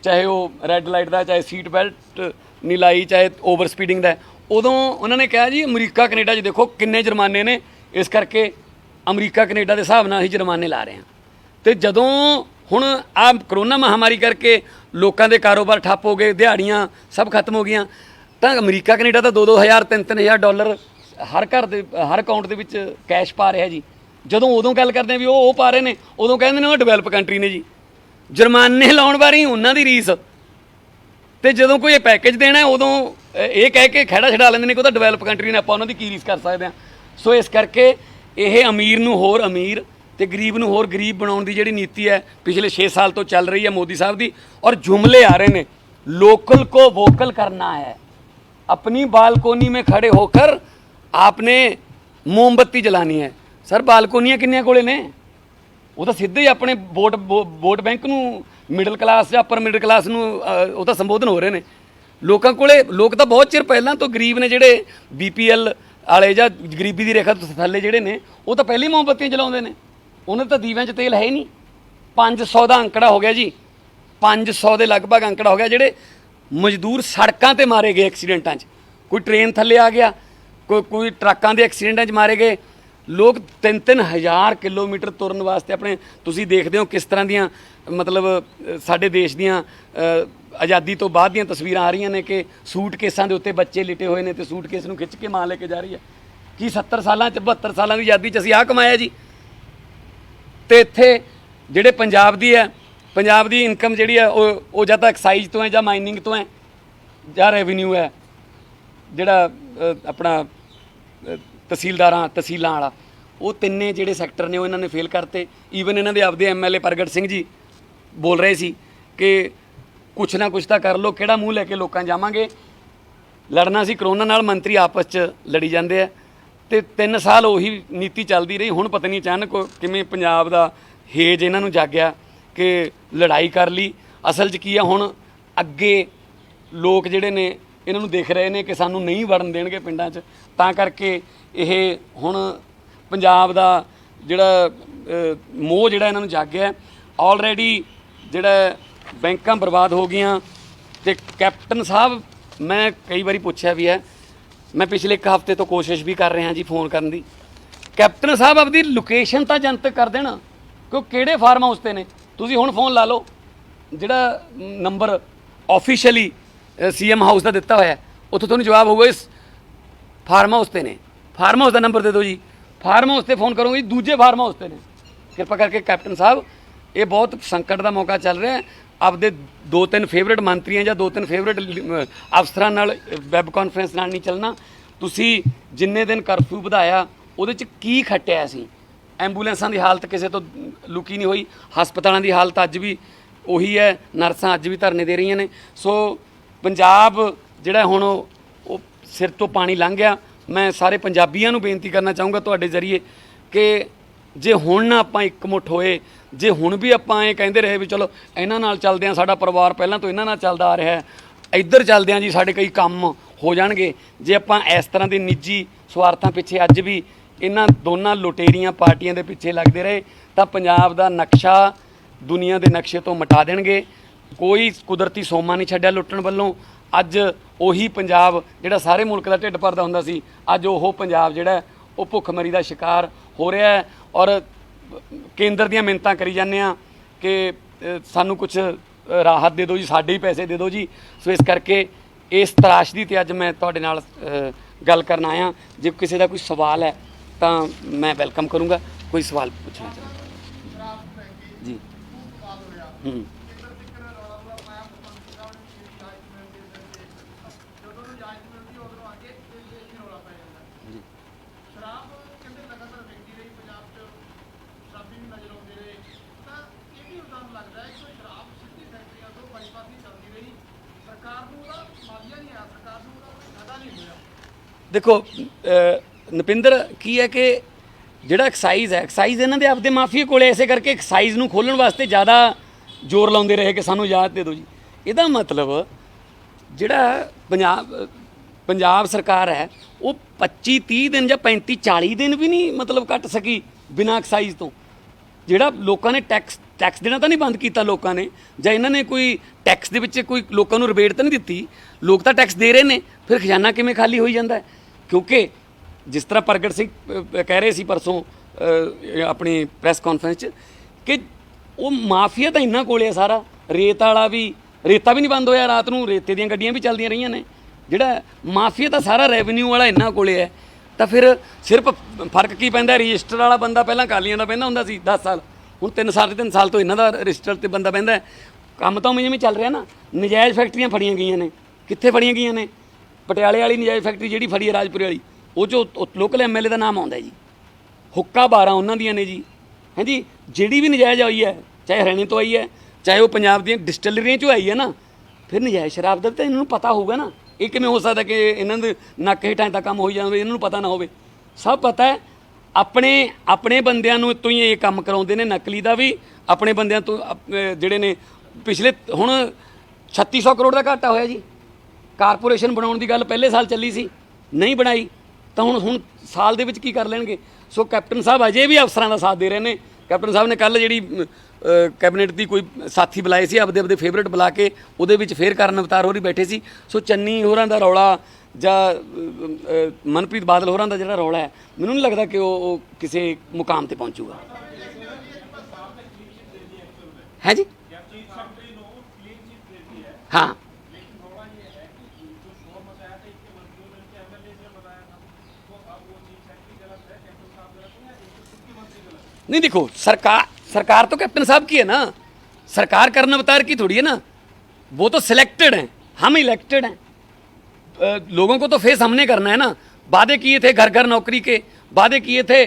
ਚਾਹੇ ਉਹ ਰੈੱਡ ਲਾਈਟ ਦਾ, ਚਾਹੇ ਸੀਟ ਬੈਲਟ ਨਹੀਂ ਲਾਈ, ਚਾਹੇ ਓਵਰ ਸਪੀਡਿੰਗ ਦਾ, ਉਦੋਂ ਉਹਨਾਂ ਨੇ ਕਿਹਾ ਜੀ ਅਮਰੀਕਾ ਕੈਨੇਡਾ 'ਚ ਦੇਖੋ ਕਿੰਨੇ ਜੁਰਮਾਨੇ ਨੇ, ਇਸ ਕਰਕੇ ਅਮਰੀਕਾ ਕੈਨੇਡਾ ਦੇ ਹਿਸਾਬ ਨਾਲ ਅਸੀਂ ਜੁਰਮਾਨੇ ਲਾ ਰਹੇ ਹਾਂ। ਅਤੇ ਜਦੋਂ ਹੁਣ ਆਹ ਕਰੋਨਾ ਮਹਾਮਾਰੀ ਕਰਕੇ ਲੋਕਾਂ ਦੇ ਕਾਰੋਬਾਰ ਠੱਪ ਹੋ ਗਏ, ਦਿਹਾੜੀਆਂ ਸਭ ਖਤਮ ਹੋ ਗਈਆਂ, ਤਾਂ ਅਮਰੀਕਾ ਕੈਨੇਡਾ ਤਾਂ 2-2000 3-3000 ਡਾਲਰ ਹਰ ਘਰ ਦੇ, ਹਰ ਅਕਾਊਂਟ ਦੇ ਵਿੱਚ ਕੈਸ਼ ਪਾ ਰਿਹਾ ਜੀ। ਜਦੋਂ ਉਦੋਂ ਗੱਲ ਕਰਦੇ ਵੀ ਉਹ ਪਾ ਰਹੇ ਨੇ, ਉਦੋਂ ਕਹਿੰਦੇ ਨੇ ਉਹ ਡਿਵੈਲਪ ਕੰਟਰੀ ਨੇ ਜੀ। ਜੁਰਮਾਨੇ ਲਾਉਣ ਵਾਰੀ ਉਹਨਾਂ ਦੀ ਰੀਸ, ਅਤੇ ਜਦੋਂ ਕੋਈ ਇਹ ਪੈਕੇਜ ਦੇਣਾ ਉਦੋਂ ਇਹ ਕਹਿ ਕੇ ਖਹਿੜਾ ਛਡਾ ਲੈਂਦੇ ਨੇ ਕਿ ਉਹ ਤਾਂ ਡਿਵੈਲਪ ਕੰਟਰੀ ਨੇ, ਆਪਾਂ ਉਹਨਾਂ ਦੀ ਕੀ ਰੀਸ ਕਰ ਸਕਦੇ ਹਾਂ। ਸੋ ਇਸ ਕਰਕੇ ਇਹ ਅਮੀਰ ਨੂੰ ਹੋਰ ਅਮੀਰ ਅਤੇ ਗਰੀਬ ਨੂੰ ਹੋਰ ਗਰੀਬ ਬਣਾਉਣ ਦੀ ਜਿਹੜੀ ਨੀਤੀ ਹੈ ਪਿਛਲੇ 6 ਸਾਲ ਤੋਂ ਚੱਲ ਰਹੀ ਹੈ ਮੋਦੀ ਸਾਹਿਬ ਦੀ। ਔਰ ਜੁਮਲੇ ਆ ਰਹੇ ਨੇ, ਲੋਕਲ को वोकल करना है, अपनी बालकोनी में खड़े होकर आपने मोमबत्ती जलानी है। सर बालकोनियाँ किन्नियां कोले ने? ਉਹ ਤਾਂ ਸਿੱਧੇ ਹੀ ਆਪਣੇ ਵੋਟ ਬੈਂਕ ਨੂੰ, ਮਿਡਲ ਕਲਾਸ ਜਾਂ ਅਪਰ ਮਿਡਲ ਕਲਾਸ ਨੂੰ ਉਹ ਤਾਂ ਸੰਬੋਧਨ ਹੋ ਰਹੇ ਨੇ। ਲੋਕਾਂ ਕੋਲੇ, ਲੋਕ ਤਾਂ ਬਹੁਤ ਚਿਰ ਪਹਿਲਾਂ ਤੋਂ ਗਰੀਬ ਨੇ, ਜਿਹੜੇ BPL ਵਾਲੇ ਜਾਂ ਗਰੀਬੀ ਦੀ ਰੇਖਾ ਤੋਂ ਥੱਲੇ ਜਿਹੜੇ ਨੇ, ਉਹ ਤਾਂ ਪਹਿਲਾਂ ਹੀ ਮੋਮਬੱਤੀਆਂ ਜਲਾਉਂਦੇ ਨੇ। ਉਹਨਾਂ ਦੇ ਤਾਂ ਦੀਵਿਆਂ 'ਚ ਤੇਲ ਹੈ ਹੀ ਨਹੀਂ। 500 ਦਾ ਅੰਕੜਾ ਹੋ ਗਿਆ ਜੀ, 500 ਦੇ ਲਗਭਗ ਅੰਕੜਾ ਹੋ ਗਿਆ ਜਿਹੜੇ ਮਜ਼ਦੂਰ ਸੜਕਾਂ 'ਤੇ ਮਾਰੇ ਗਏ ਐਕਸੀਡੈਂਟਾਂ 'ਚ। ਕੋਈ ਟ੍ਰੇਨ ਥੱਲੇ ਆ ਗਿਆ, ਕੋਈ ਟਰੱਕਾਂ ਦੇ ਐਕਸੀਡੈਂਟਾਂ 'ਚ ਮਾਰੇ ਗਏ ਲੋਕ। 3-3 ਹਜ਼ਾਰ ਕਿਲੋਮੀਟਰ ਤੁਰਨ ਵਾਸਤੇ ਆਪਣੇ, ਤੁਸੀਂ ਦੇਖਦੇ ਹੋ ਕਿਸ ਤਰ੍ਹਾਂ ਦੀਆਂ ਮਤਲਬ ਸਾਡੇ ਦੇਸ਼ ਦੀਆਂ ਆਜ਼ਾਦੀ ਤੋਂ ਬਾਅਦ ਦੀਆਂ ਤਸਵੀਰਾਂ ਆ ਰਹੀਆਂ ਨੇ ਕਿ ਸੂਟਕੇਸਾਂ ਦੇ ਉੱਤੇ ਬੱਚੇ ਲਿਟੇ ਹੋਏ ਨੇ ਅਤੇ ਸੂਟਕੇਸ ਨੂੰ ਖਿੱਚ ਕੇ ਮਾਂ ਲੈ ਕੇ ਜਾ ਰਹੀ ਹੈ। ਕੀ 70 ਸਾਲਾਂ 'ਚ 72 ਸਾਲਾਂ ਦੀ ਆਜ਼ਾਦੀ 'ਚ ਅਸੀਂ ਆਹ ਕਮਾਇਆ ਜੀ? ਤੇ ਇੱਥੇ ਜਿਹੜੇ ਪੰਜਾਬ ਦੀ ਹੈ, ਪੰਜਾਬ ਦੀ ਇਨਕਮ ਜਿਹੜੀ ਹੈ ਉਹ ਜਾਂ ਤਾਂ ਐਕਸਾਈਜ਼ ਤੋਂ ਹੈ ਜਾਂ ਮਾਈਨਿੰਗ ਤੋਂ ਹੈ ਜਾਂ ਰੈਵਨਿਊ ਹੈ, ਜਿਹੜਾ ਆਪਣਾ ਤਹਿਸੀਲਾਂ ਵਾਲਾ, ਉਹ ਤਿੰਨੇ ਜਿਹੜੇ ਸੈਕਟਰ ਨੇ ਉਹ ਇਹਨਾਂ ਨੇ ਫੇਲ ਕਰਤੇ। ਈਵਨ ਇਹਨਾਂ ਦੇ ਆਪਦੇ ਐਮਐਲਏ ਪ੍ਰਗਟ ਸਿੰਘ ਜੀ ਬੋਲ ਰਹੇ ਸੀ ਕਿ ਕੁਛ ਨਾ ਕੁਛ ਤਾਂ ਕਰ ਲਓ, ਕਿਹੜਾ ਮੂੰਹ ਲੈ ਕੇ ਲੋਕਾਂ ਜਾਵਾਂਗੇ। ਲੜਨਾ ਸੀ ਕਰੋਨਾ ਨਾਲ, ਮੰਤਰੀ ਆਪਸ 'ਚ ਲੜੀ ਜਾਂਦੇ ਆ ਤੇ 3 ਸਾਲ ਉਹੀ ਨੀਤੀ ਚੱਲਦੀ ਰਹੀ। ਹੁਣ ਪਤਾ ਨਹੀਂ ਅਚਾਨਕ ਕਿਵੇਂ ਪੰਜਾਬ ਦਾ ਹੇਜ ਇਹਨਾਂ ਨੂੰ ਜਾਗਿਆ ਕਿ ਲੜਾਈ ਕਰ ਲਈ। ਅਸਲ 'ਚ ਕੀ ਆ, ਹੁਣ ਅੱਗੇ ਲੋਕ ਜਿਹੜੇ ਨੇ ਇਹਨਾਂ ਨੂੰ ਦੇਖ ਰਹੇ ਨੇ ਕਿ ਸਾਨੂੰ ਨਹੀਂ ਵੜਨ ਦੇਣਗੇ ਪਿੰਡਾਂ 'ਚ, ਤਾਂ ਕਰਕੇ ਇਹ ਹੁਣ ਪੰਜਾਬ ਦਾ ਜਿਹੜਾ ਮੋਹ ਜਿਹੜਾ ਇਹਨਾਂ ਨੂੰ ਜਾਗਿਆ। ਆਲਰੇਡੀ ਜਿਹੜਾ ਬੈਂਕਾਂ ਬਰਬਾਦ ਹੋ ਗਈਆਂ ਤੇ ਕੈਪਟਨ ਸਾਹਿਬ, ਮੈਂ ਕਈ ਵਾਰੀ ਪੁੱਛਿਆ ਵੀ ਹੈ, ਮੈਂ ਪਿਛਲੇ 1 ਹਫ਼ਤੇ ਤੋਂ ਕੋਸ਼ਿਸ਼ ਵੀ ਕਰ ਰਿਹਾ ਜੀ ਫੋਨ ਕਰਨ ਦੀ। ਕੈਪਟਨ ਸਾਹਿਬ ਆਪਦੀ ਲੋਕੇਸ਼ਨ ਤਾਂ ਜਨਤਕ ਕਰ ਦੇਣਾ ਕਿ ਉਹ ਕਿਹੜੇ ਫਾਰਮ ਹਾਊਸ ਤੇ ਨੇ। ਤੁਸੀਂ ਹੁਣ ਫੋਨ ਲਾ ਲਓ, ਜਿਹੜਾ ਨੰਬਰ ਆਫੀਸ਼ੀਅਲੀ ਸੀਐਮ ਹਾਊਸ ਦਾ ਦਿੱਤਾ ਹੋਇਆ, ਉੱਥੋਂ ਤੁਹਾਨੂੰ ਜਵਾਬ ਹੋਊਗਾ ਇਸ ਫਾਰਮ ਹਾਊਸ ਤੇ ਨੇ। ਫਾਰਮ ਹਾਊਸ ਦਾ ਨੰਬਰ ਦੇ ਦਿਓ ਜੀ, ਫਾਰਮ ਹਾਊਸ ਤੇ ਫੋਨ ਕਰੋਗੇ ਜੀ, ਦੂਜੇ ਫਾਰਮ ਹਾਊਸ ਤੇ ਨੇ। ਕਿਰਪਾ ਕਰਕੇ ਕੈਪਟਨ ਸਾਹਿਬ, ਇਹ ਬਹੁਤ ਸੰਕਟ ਦਾ ਮੌਕਾ ਚੱਲ ਰਿਹਾ। ਆਪਦੇ 2-3 ਫੇਵਰੇਟ ਮੰਤਰੀਆਂ ਜਾਂ 2-3 ਫੇਵਰੇਟ ਅਫਸਰਾਂ ਨਾਲ ਵੈਬ ਕਾਨਫਰੰਸ ਨਾਲ ਨਹੀਂ ਚੱਲਣਾ। ਤੁਸੀਂ ਜਿੰਨੇ ਦਿਨ ਕਰਫਿਊ ਵਧਾਇਆ ਉਹਦੇ 'ਚ ਕੀ ਖੱਟਿਆ ਸੀ? ਐਂਬੂਲੈਂਸਾਂ ਦੀ ਹਾਲਤ ਕਿਸੇ ਤੋਂ ਲੁਕੀ ਨਹੀਂ ਹੋਈ, ਹਸਪਤਾਲਾਂ ਦੀ ਹਾਲਤ ਅੱਜ ਵੀ ਉਹੀ ਹੈ, ਨਰਸਾਂ ਅੱਜ ਵੀ ਧਰਨੇ ਦੇ ਰਹੀਆਂ ਨੇ। ਸੋ ਪੰਜਾਬ ਜਿਹੜਾ ਹੁਣ ਉਹ ਸਿਰ ਤੋਂ ਪਾਣੀ ਲੰਘ ਗਿਆ। ਮੈਂ ਸਾਰੇ ਪੰਜਾਬੀਆਂ ਨੂੰ ਬੇਨਤੀ ਕਰਨਾ ਚਾਹੂੰਗਾ ਤੁਹਾਡੇ ਜ਼ਰੀਏ ਕਿ ਜੇ ਹੁਣ ਨਾ ਆਪਾਂ ਇਕਮੁੱਠ ਹੋਏ, ਜੇ ਹੁਣ ਵੀ ਆਪਾਂ ਇਹ ਕਹਿੰਦੇ ਰਹੇ ਵੀ ਚਲੋ ਇਹਨਾਂ ਨਾਲ ਚੱਲਦੇ ਹਾਂ, ਸਾਡਾ ਪਰਿਵਾਰ ਪਹਿਲਾਂ ਤੋਂ ਇਹਨਾਂ ਨਾਲ ਚੱਲਦਾ ਆ ਰਿਹਾ ਹੈ, ਇੱਧਰ ਚੱਲਦੇ ਹਾਂ ਜੀ, ਸਾਡੇ ਕਈ ਕੰਮ ਹੋ ਜਾਣਗੇ। ਜੇ ਆਪਾਂ ਇਸ ਤਰ੍ਹਾਂ ਦੇ ਨਿੱਜੀ ਸਵਾਰਥਾਂ ਪਿੱਛੇ ਅੱਜ ਵੀ ਇਹਨਾਂ ਦੋਨਾਂ ਲੁਟੇਰੀਆਂ ਪਾਰਟੀਆਂ ਦੇ ਪਿੱਛੇ ਲੱਗਦੇ ਰਹੇ ਤਾਂ ਪੰਜਾਬ ਦਾ ਨਕਸ਼ਾ ਦੁਨੀਆ ਦੇ ਨਕਸ਼ੇ ਤੋਂ ਮਿਟਾ ਦੇਣਗੇ। ਕੋਈ ਕੁਦਰਤੀ ਸੋਮਾ ਨਹੀਂ ਛੱਡਿਆ ਲੁੱਟਣ ਵੱਲੋਂ। ਅੱਜ ਉਹੀ ਪੰਜਾਬ ਜਿਹੜਾ ਸਾਰੇ ਮੁਲਕ ਦਾ ਢਿੱਡ ਭਰਦਾ ਹੁੰਦਾ ਸੀ, ਅੱਜ ਉਹ ਪੰਜਾਬ ਜਿਹੜਾ ਉਹ ਭੁੱਖਮਰੀ ਦਾ ਸ਼ਿਕਾਰ ਹੋ ਰਿਹਾ ਹੈ। ਔਰ ਕੇਂਦਰ ਦੀਆਂ ਮਿੰਨਤਾਂ ਕਰੀ ਜਾਂਦੇ ਆ ਕਿ ਸਾਨੂੰ ਕੁਝ ਰਾਹਤ ਦੇ ਦਿਓ ਜੀ, ਸਾਡੇ ਹੀ ਪੈਸੇ ਦੇ ਦਿਓ ਜੀ। ਸੋ ਇਸ ਕਰਕੇ ਇਸ ਤਰਾਸ਼ਦੀ 'ਤੇ ਅੱਜ ਮੈਂ ਤੁਹਾਡੇ ਨਾਲ ਗੱਲ ਕਰਨ ਆਇਆ। ਜੇ ਕਿਸੇ ਦਾ ਕੋਈ ਸਵਾਲ ਹੈ ਤਾਂ ਮੈਂ ਵੈਲਕਮ ਕਰੂੰਗਾ। ਕੋਈ ਸਵਾਲ ਪੁੱਛਣਾ ਚਾਹੁੰਦਾ ਜੀ? ਦੇਖੋ ਨਪਿੰਦਰ, ਕੀ ਹੈ ਕਿ ਜਿਹੜਾ ਐਕਸਾਈਜ਼ ਹੈ, ਐਕਸਾਈਜ਼ ਇਹਨਾਂ ਦੇ ਆਪਦੇ ਮਾਫੀਏ ਕੋਲੇ, ਇਸੇ ਕਰਕੇ ਐਕਸਾਈਜ਼ ਨੂੰ ਖੋਲ੍ਹਣ ਵਾਸਤੇ ਜ਼ਿਆਦਾ ਜ਼ੋਰ ਲਾਉਂਦੇ ਰਹੇ ਕਿ ਸਾਨੂੰ ਇਜਾਜ਼ਤ ਦੇ ਦਿਓ ਜੀ। ਇਹਦਾ ਮਤਲਬ ਜਿਹੜਾ ਪੰਜਾਬ ਸਰਕਾਰ ਹੈ ਉਹ 25-30 ਦਿਨ ਜਾਂ 35-40 ਦਿਨ ਵੀ ਨਹੀਂ ਮਤਲਬ ਕੱਟ ਸਕੀ ਬਿਨਾਂ ਐਕਸਾਈਜ਼ ਤੋਂ। ਜਿਹੜਾ ਲੋਕਾਂ ਨੇ ਟੈਕਸ ਦੇਣਾ ਤਾਂ ਨਹੀਂ ਬੰਦ ਕੀਤਾ ਲੋਕਾਂ ਨੇ, ਜਾਂ ਇਹਨਾਂ ਨੇ ਕੋਈ ਟੈਕਸ ਦੇ ਵਿੱਚ ਕੋਈ ਲੋਕਾਂ ਨੂੰ ਰਿਬੇਟ ਤਾਂ ਨਹੀਂ ਦਿੱਤੀ। ਲੋਕ ਤਾਂ ਟੈਕਸ ਦੇ ਰਹੇ ਨੇ, ਫਿਰ ਖਜ਼ਾਨਾ ਕਿਵੇਂ ਖਾਲੀ ਹੋਈ ਜਾਂਦਾ ਹੈ? ਕਿਉਂਕਿ ਜਿਸ ਤਰ੍ਹਾਂ ਪ੍ਰਗਟ ਸਿੰਘ ਕਹਿ ਰਹੇ ਸੀ ਪਰਸੋਂ ਆਪਣੀ ਪ੍ਰੈਸ ਕਾਨਫਰੰਸ 'ਚ ਕਿ ਉਹ ਮਾਫੀਆ ਤਾਂ ਇਹਨਾਂ ਕੋਲੇ ਆ ਸਾਰਾ। ਰੇਤ ਵਾਲਾ ਵੀ, ਰੇਤਾ ਵੀ ਨਹੀਂ ਬੰਦ ਹੋਇਆ, ਰਾਤ ਨੂੰ ਰੇਤੇ ਦੀਆਂ ਗੱਡੀਆਂ ਵੀ ਚੱਲਦੀਆਂ ਰਹੀਆਂ ਨੇ। ਜਿਹੜਾ ਮਾਫੀਆ ਤਾਂ ਸਾਰਾ ਰੈਵਨਿਊ ਵਾਲਾ ਇਹਨਾਂ ਕੋਲੇ ਹੈ। ਤਾਂ ਫਿਰ ਸਿਰਫ ਫਰਕ ਕੀ ਪੈਂਦਾ? ਰਜਿਸਟਰ ਵਾਲਾ ਬੰਦਾ ਪਹਿਲਾਂ ਅਕਾਲੀਆਂ ਦਾ ਬਹਿੰਦਾ ਹੁੰਦਾ ਸੀ 10 ਸਾਲ, ਹੁਣ 3 ਸਾਲ ਤੋਂ ਇਹਨਾਂ ਦਾ ਰਜਿਸਟਰ 'ਤੇ ਬੰਦਾ ਬਹਿੰਦਾ ਹੈ। ਕੰਮ ਤਾਂ ਜਿਵੇਂ ਚੱਲ ਰਿਹਾ ਨਾ। ਨਜਾਇਜ਼ ਫੈਕਟਰੀਆਂ ਫੜੀਆਂ ਗਈਆਂ ਨੇ, ਕਿੱਥੇ ਫੜੀਆਂ ਗਈਆਂ ਨੇ? ਪਟਿਆਲੇ ਵਾਲੀ ਨਜਾਇਜ਼ ਫੈਕਟਰੀ ਜਿਹੜੀ ਫੜੀ ਹੈ ਰਾਜਪੁਰੇ ਵਾਲੀ, ਉਹ 'ਚੋਂ ਲੋਕਲ ਐਮਐਲਏ ਦਾ ਨਾਮ ਆਉਂਦਾ ਜੀ। ਹੁੱਕਾ 12 ਉਹਨਾਂ ਦੀਆਂ ਨੇ ਜੀ। ਹਾਂਜੀ, ਜਿਹੜੀ ਵੀ ਨਜਾਇਜ਼ ਆਈ ਹੈ, ਚਾਹੇ ਹਰਿਆਣੇ ਤੋਂ ਆਈ ਹੈ, ਚਾਹੇ ਉਹ ਪੰਜਾਬ ਦੀਆਂ ਡਿਸਟਿਲਰੀਆਂ 'ਚੋਂ ਆਈ ਹੈ ਨਾ, ਫਿਰ ਨਜਾਇਜ਼ ਸ਼ਰਾਬ ਦਾ ਤਾਂ ਇਹਨਾਂ ਨੂੰ ਪਤਾ ਹੋਊਗਾ ਨਾ। ਇਹ ਕਿਵੇਂ ਹੋ ਸਕਦਾ ਕਿ ਇਹਨਾਂ ਦੇ ਨੱਕ ਹੇਠਾਂ ਦਾ ਕੰਮ ਹੋਈ ਜਾਵੇ, ਇਹਨਾਂ ਨੂੰ ਪਤਾ ਨਾ ਹੋਵੇ? ਸਭ ਪਤਾ ਹੈ। ਆਪਣੇ ਬੰਦਿਆਂ ਨੂੰ ਤੋਂ ਹੀ ਇਹ ਕੰਮ ਕਰਾਉਂਦੇ ਨੇ, ਨਕਲੀ ਦਾ ਵੀ ਆਪਣੇ ਬੰਦਿਆਂ ਤੋਂ। ਜਿਹੜੇ ਨੇ ਪਿਛਲੇ ਹੁਣ 3600 ਕਰੋੜ ਦਾ ਘਾਟਾ ਹੋਇਆ ਜੀ। ਕਾਰਪੋਰੇਸ਼ਨ ਬਣਾਉਣ ਦੀ ਗੱਲ ਪਹਿਲੇ ਸਾਲ ਚੱਲੀ ਸੀ, ਨਹੀਂ ਬਣਾਈ ਤਾਂ ਹੁਣ ਸਾਲ ਦੇ ਵਿੱਚ ਕੀ ਕਰ ਲੈਣਗੇ? ਸੋ ਕੈਪਟਨ ਸਾਹਿਬ ਅਜੇ ਵੀ ਅਫਸਰਾਂ ਦਾ ਸਾਥ ਦੇ ਰਹੇ ਨੇ। ਕੈਪਟਨ ਸਾਹਿਬ ਨੇ ਕੱਲ੍ਹ ਜਿਹੜੀ ਕੈਬਨਿਟ ਦੀ ਕੋਈ ਸਾਥੀ ਬੁਲਾਏ ਸੀ, ਆਪਦੇ ਫੇਵਰੇਟ ਬੁਲਾ ਕੇ ਉਹਦੇ ਵਿੱਚ ਫੇਰ ਕਰਨ ਅਵਤਾਰ ਹੋਰੀ ਬੈਠੇ ਸੀ। ਸੋ ਚੰਨੀ ਹੋਰਾਂ ਦਾ ਰੌਲਾ ਜਾਂ ਮਨਪ੍ਰੀਤ ਬਾਦਲ ਹੋਰਾਂ ਦਾ ਜਿਹੜਾ ਰੌਲਾ ਹੈ, ਮੈਨੂੰ ਨਹੀਂ ਲੱਗਦਾ ਕਿ ਉਹ ਕਿਸੇ ਮੁਕਾਮ 'ਤੇ ਪਹੁੰਚੂਗਾ। ਹੈ ਜੀ? ਹਾਂ, नहीं देखो सरकार तो कैप्टन साहब की है ना, सरकार कर्ण अवतार की थोड़ी है ना, वो तो सिलेक्टेड हैं, हम इलेक्टेड हैं। लोगों को तो फेस हमने करना है ना। वादे किए थे घर घर नौकरी के, वादे किए थे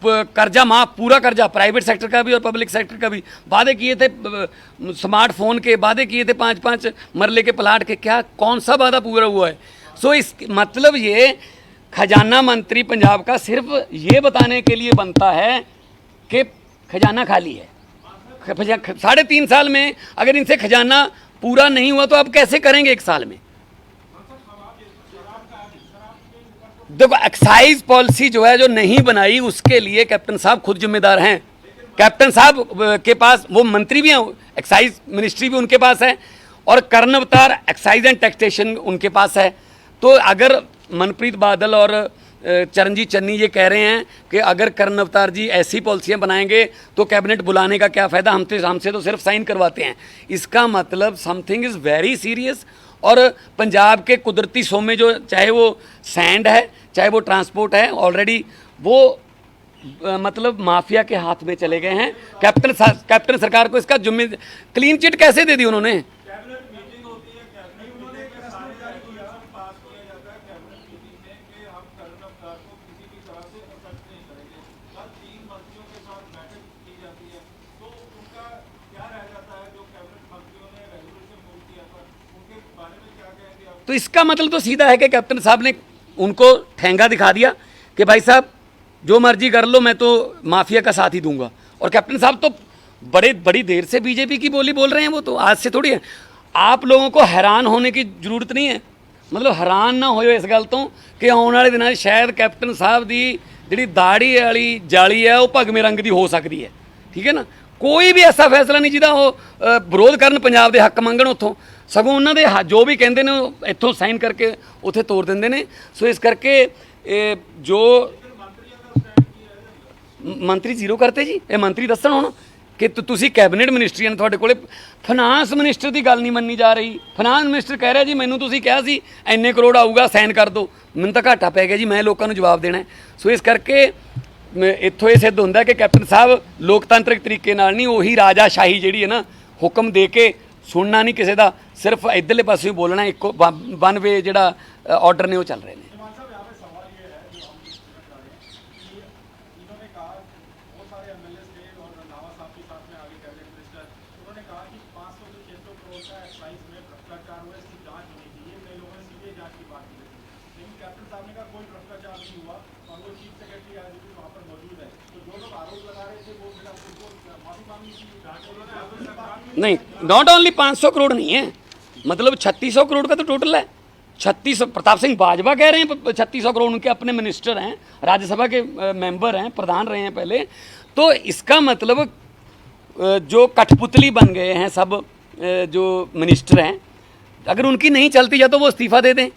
कर्जा माफ, पूरा कर्जा प्राइवेट सेक्टर का भी और पब्लिक सेक्टर का भी, वादे किए थे स्मार्टफोन के, वादे किए थे 5-5 मरले के प्लाट के। क्या कौन सा वादा पूरा हुआ है? सो इस मतलब ये खजाना मंत्री पंजाब का सिर्फ ये बताने के लिए बनता है कि खजाना खाली है। 3.5 साल में अगर इनसे खजाना पूरा नहीं हुआ तो अब कैसे करेंगे 1 साल में? देखो, एक्साइज पॉलिसी जो है, जो नहीं बनाई, उसके लिए कैप्टन साहब खुद जिम्मेदार हैं। कैप्टन साहब के पास वो मंत्री भी हैं, एक्साइज मिनिस्ट्री भी उनके पास है, और कर्ण अवतार एक्साइज एंड टैक्सेशन उनके पास है। तो अगर मनप्रीत बादल और चरणजीत चन्नी ये कह रहे हैं कि अगर कर्ण अवतार जी ऐसी पॉलिसियाँ बनाएंगे तो कैबिनेट बुलाने का क्या फ़ायदा, हमसे तो सिर्फ साइन करवाते हैं। इसका मतलब समथिंग इज़ वेरी सीरियस। और पंजाब के कुदरती सोमे, जो चाहे वो सैंड है, चाहे वो ट्रांसपोर्ट है, ऑलरेडी वो मतलब माफिया के हाथ में चले गए हैं। कैप्टन सरकार को इसका क्लीन चिट कैसे दे दी उन्होंने? तो इसका मतलब तो सीधा है कि कैप्टन साहब ने उनको ठेंगा दिखा दिया कि भाई साहब जो मर्जी कर लो, मैं तो माफिया का साथ ही दूंगा। और कैप्टन साहब तो बड़ी देर से बीजेपी की बोली बोल रहे हैं, वो तो आज से थोड़ी है। आप लोगों को हैरान होने की जरूरत नहीं है, मतलब हैरान ना होयो इस गल तो कि आने वाले दिनों शायद कैप्टन साहब की जी दाड़ी वाली जाली है वो भगवे रंग की हो सकती है। ठीक है ना, कोई भी ऐसा फैसला नहीं जिहदा वो विरोध करन, पंजाब के हक मंगण उत्थों, सगों उन्होंने जो भी कहते हैं इत्थों साइन करके उत्थे तोड़ देंगे ने। सो इस करके जो मंत्री जीरो करते जी, ये मंत्री दसन हुण कि तुसी कैबिनेट मिनिस्ट्री ने तुहाडे कोले फाइनांस मिनिस्टर की गल नहीं मन्नी जा रही। फाइनांस मिनिस्टर कह रहा जी मैनूं तुसी कहा सी इन्ने करोड़ आऊगा साइन कर दो, मैनूं तां घाटा पै गया जी, मैं लोगों को जवाब देना है। सो इस करके इत्थों ये सिद्ध होंदा कि कैप्टन साहब लोकतांत्रिक तरीके नाल नहीं, उही राजाशाही जिहड़ी है ना, हुक्म दे के सुनना नहीं किसी का, सिर्फ इधरले पासे बोलना, एक वन वे जिहड़ा ऑर्डर ने वो चल रहे हैं। नहीं, नॉट ओनली 500 करोड़ नहीं है, मतलब 3600 करोड़ का तो टोटल है। 3600, प्रताप सिंह बाजवा कह रहे हैं 3600 करोड़, उनके अपने मिनिस्टर हैं, राज्यसभा के मेंबर हैं, प्रधान रहे हैं पहले। तो इसका मतलब जो कठपुतली बन गए हैं सब जो मिनिस्टर हैं, अगर उनकी नहीं चलती या तो वो इस्तीफ़ा दे दें,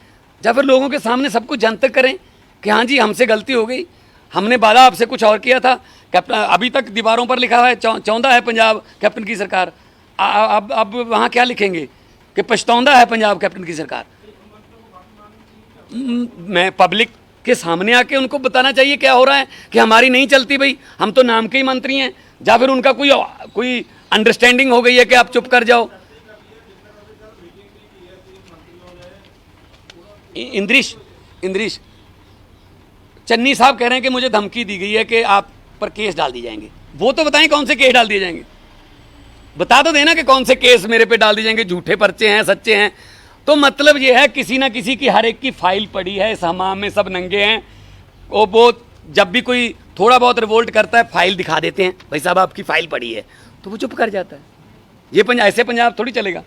या फिर लोगों के सामने सब कुछ जनतक करें कि हाँ जी हमसे गलती हो गई, हमने वादा आपसे कुछ और किया था। कैप्टन अभी तक दीवारों पर लिखा हुआ है चाहता है पंजाब कैप्टन की सरकार, अब वहाँ क्या लिखेंगे कि पछताउंदा है पंजाब कैप्टन की सरकार। मैं पब्लिक के सामने आके उनको बताना चाहिए क्या हो रहा है कि हमारी नहीं चलती भाई, हम तो नाम के ही मंत्री हैं, या फिर उनका कोई अंडरस्टैंडिंग हो गई है कि आप चुप कर जाओ। इंद्रिश चन्नी साहब कह रहे हैं कि मुझे धमकी दी गई है कि आप पर केस डाल दिए जाएंगे। वो तो बताएं कौन से केस डाल दिए जाएंगे, बता तो देना कि कौन से केस मेरे पे डाल दिए जाएंगे, झूठे पर्चे हैं सच्चे हैं। तो मतलब ये है किसी ना किसी की हर एक की फाइल पड़ी है, इस हमाम में सब नंगे हैं। वो जब भी कोई थोड़ा बहुत रिवोल्ट करता है फाइल दिखा देते हैं, भाई साहब आपकी फाइल पड़ी है, तो वो चुप कर जाता है। ये ऐसे पंजाब थोड़ी चलेगा।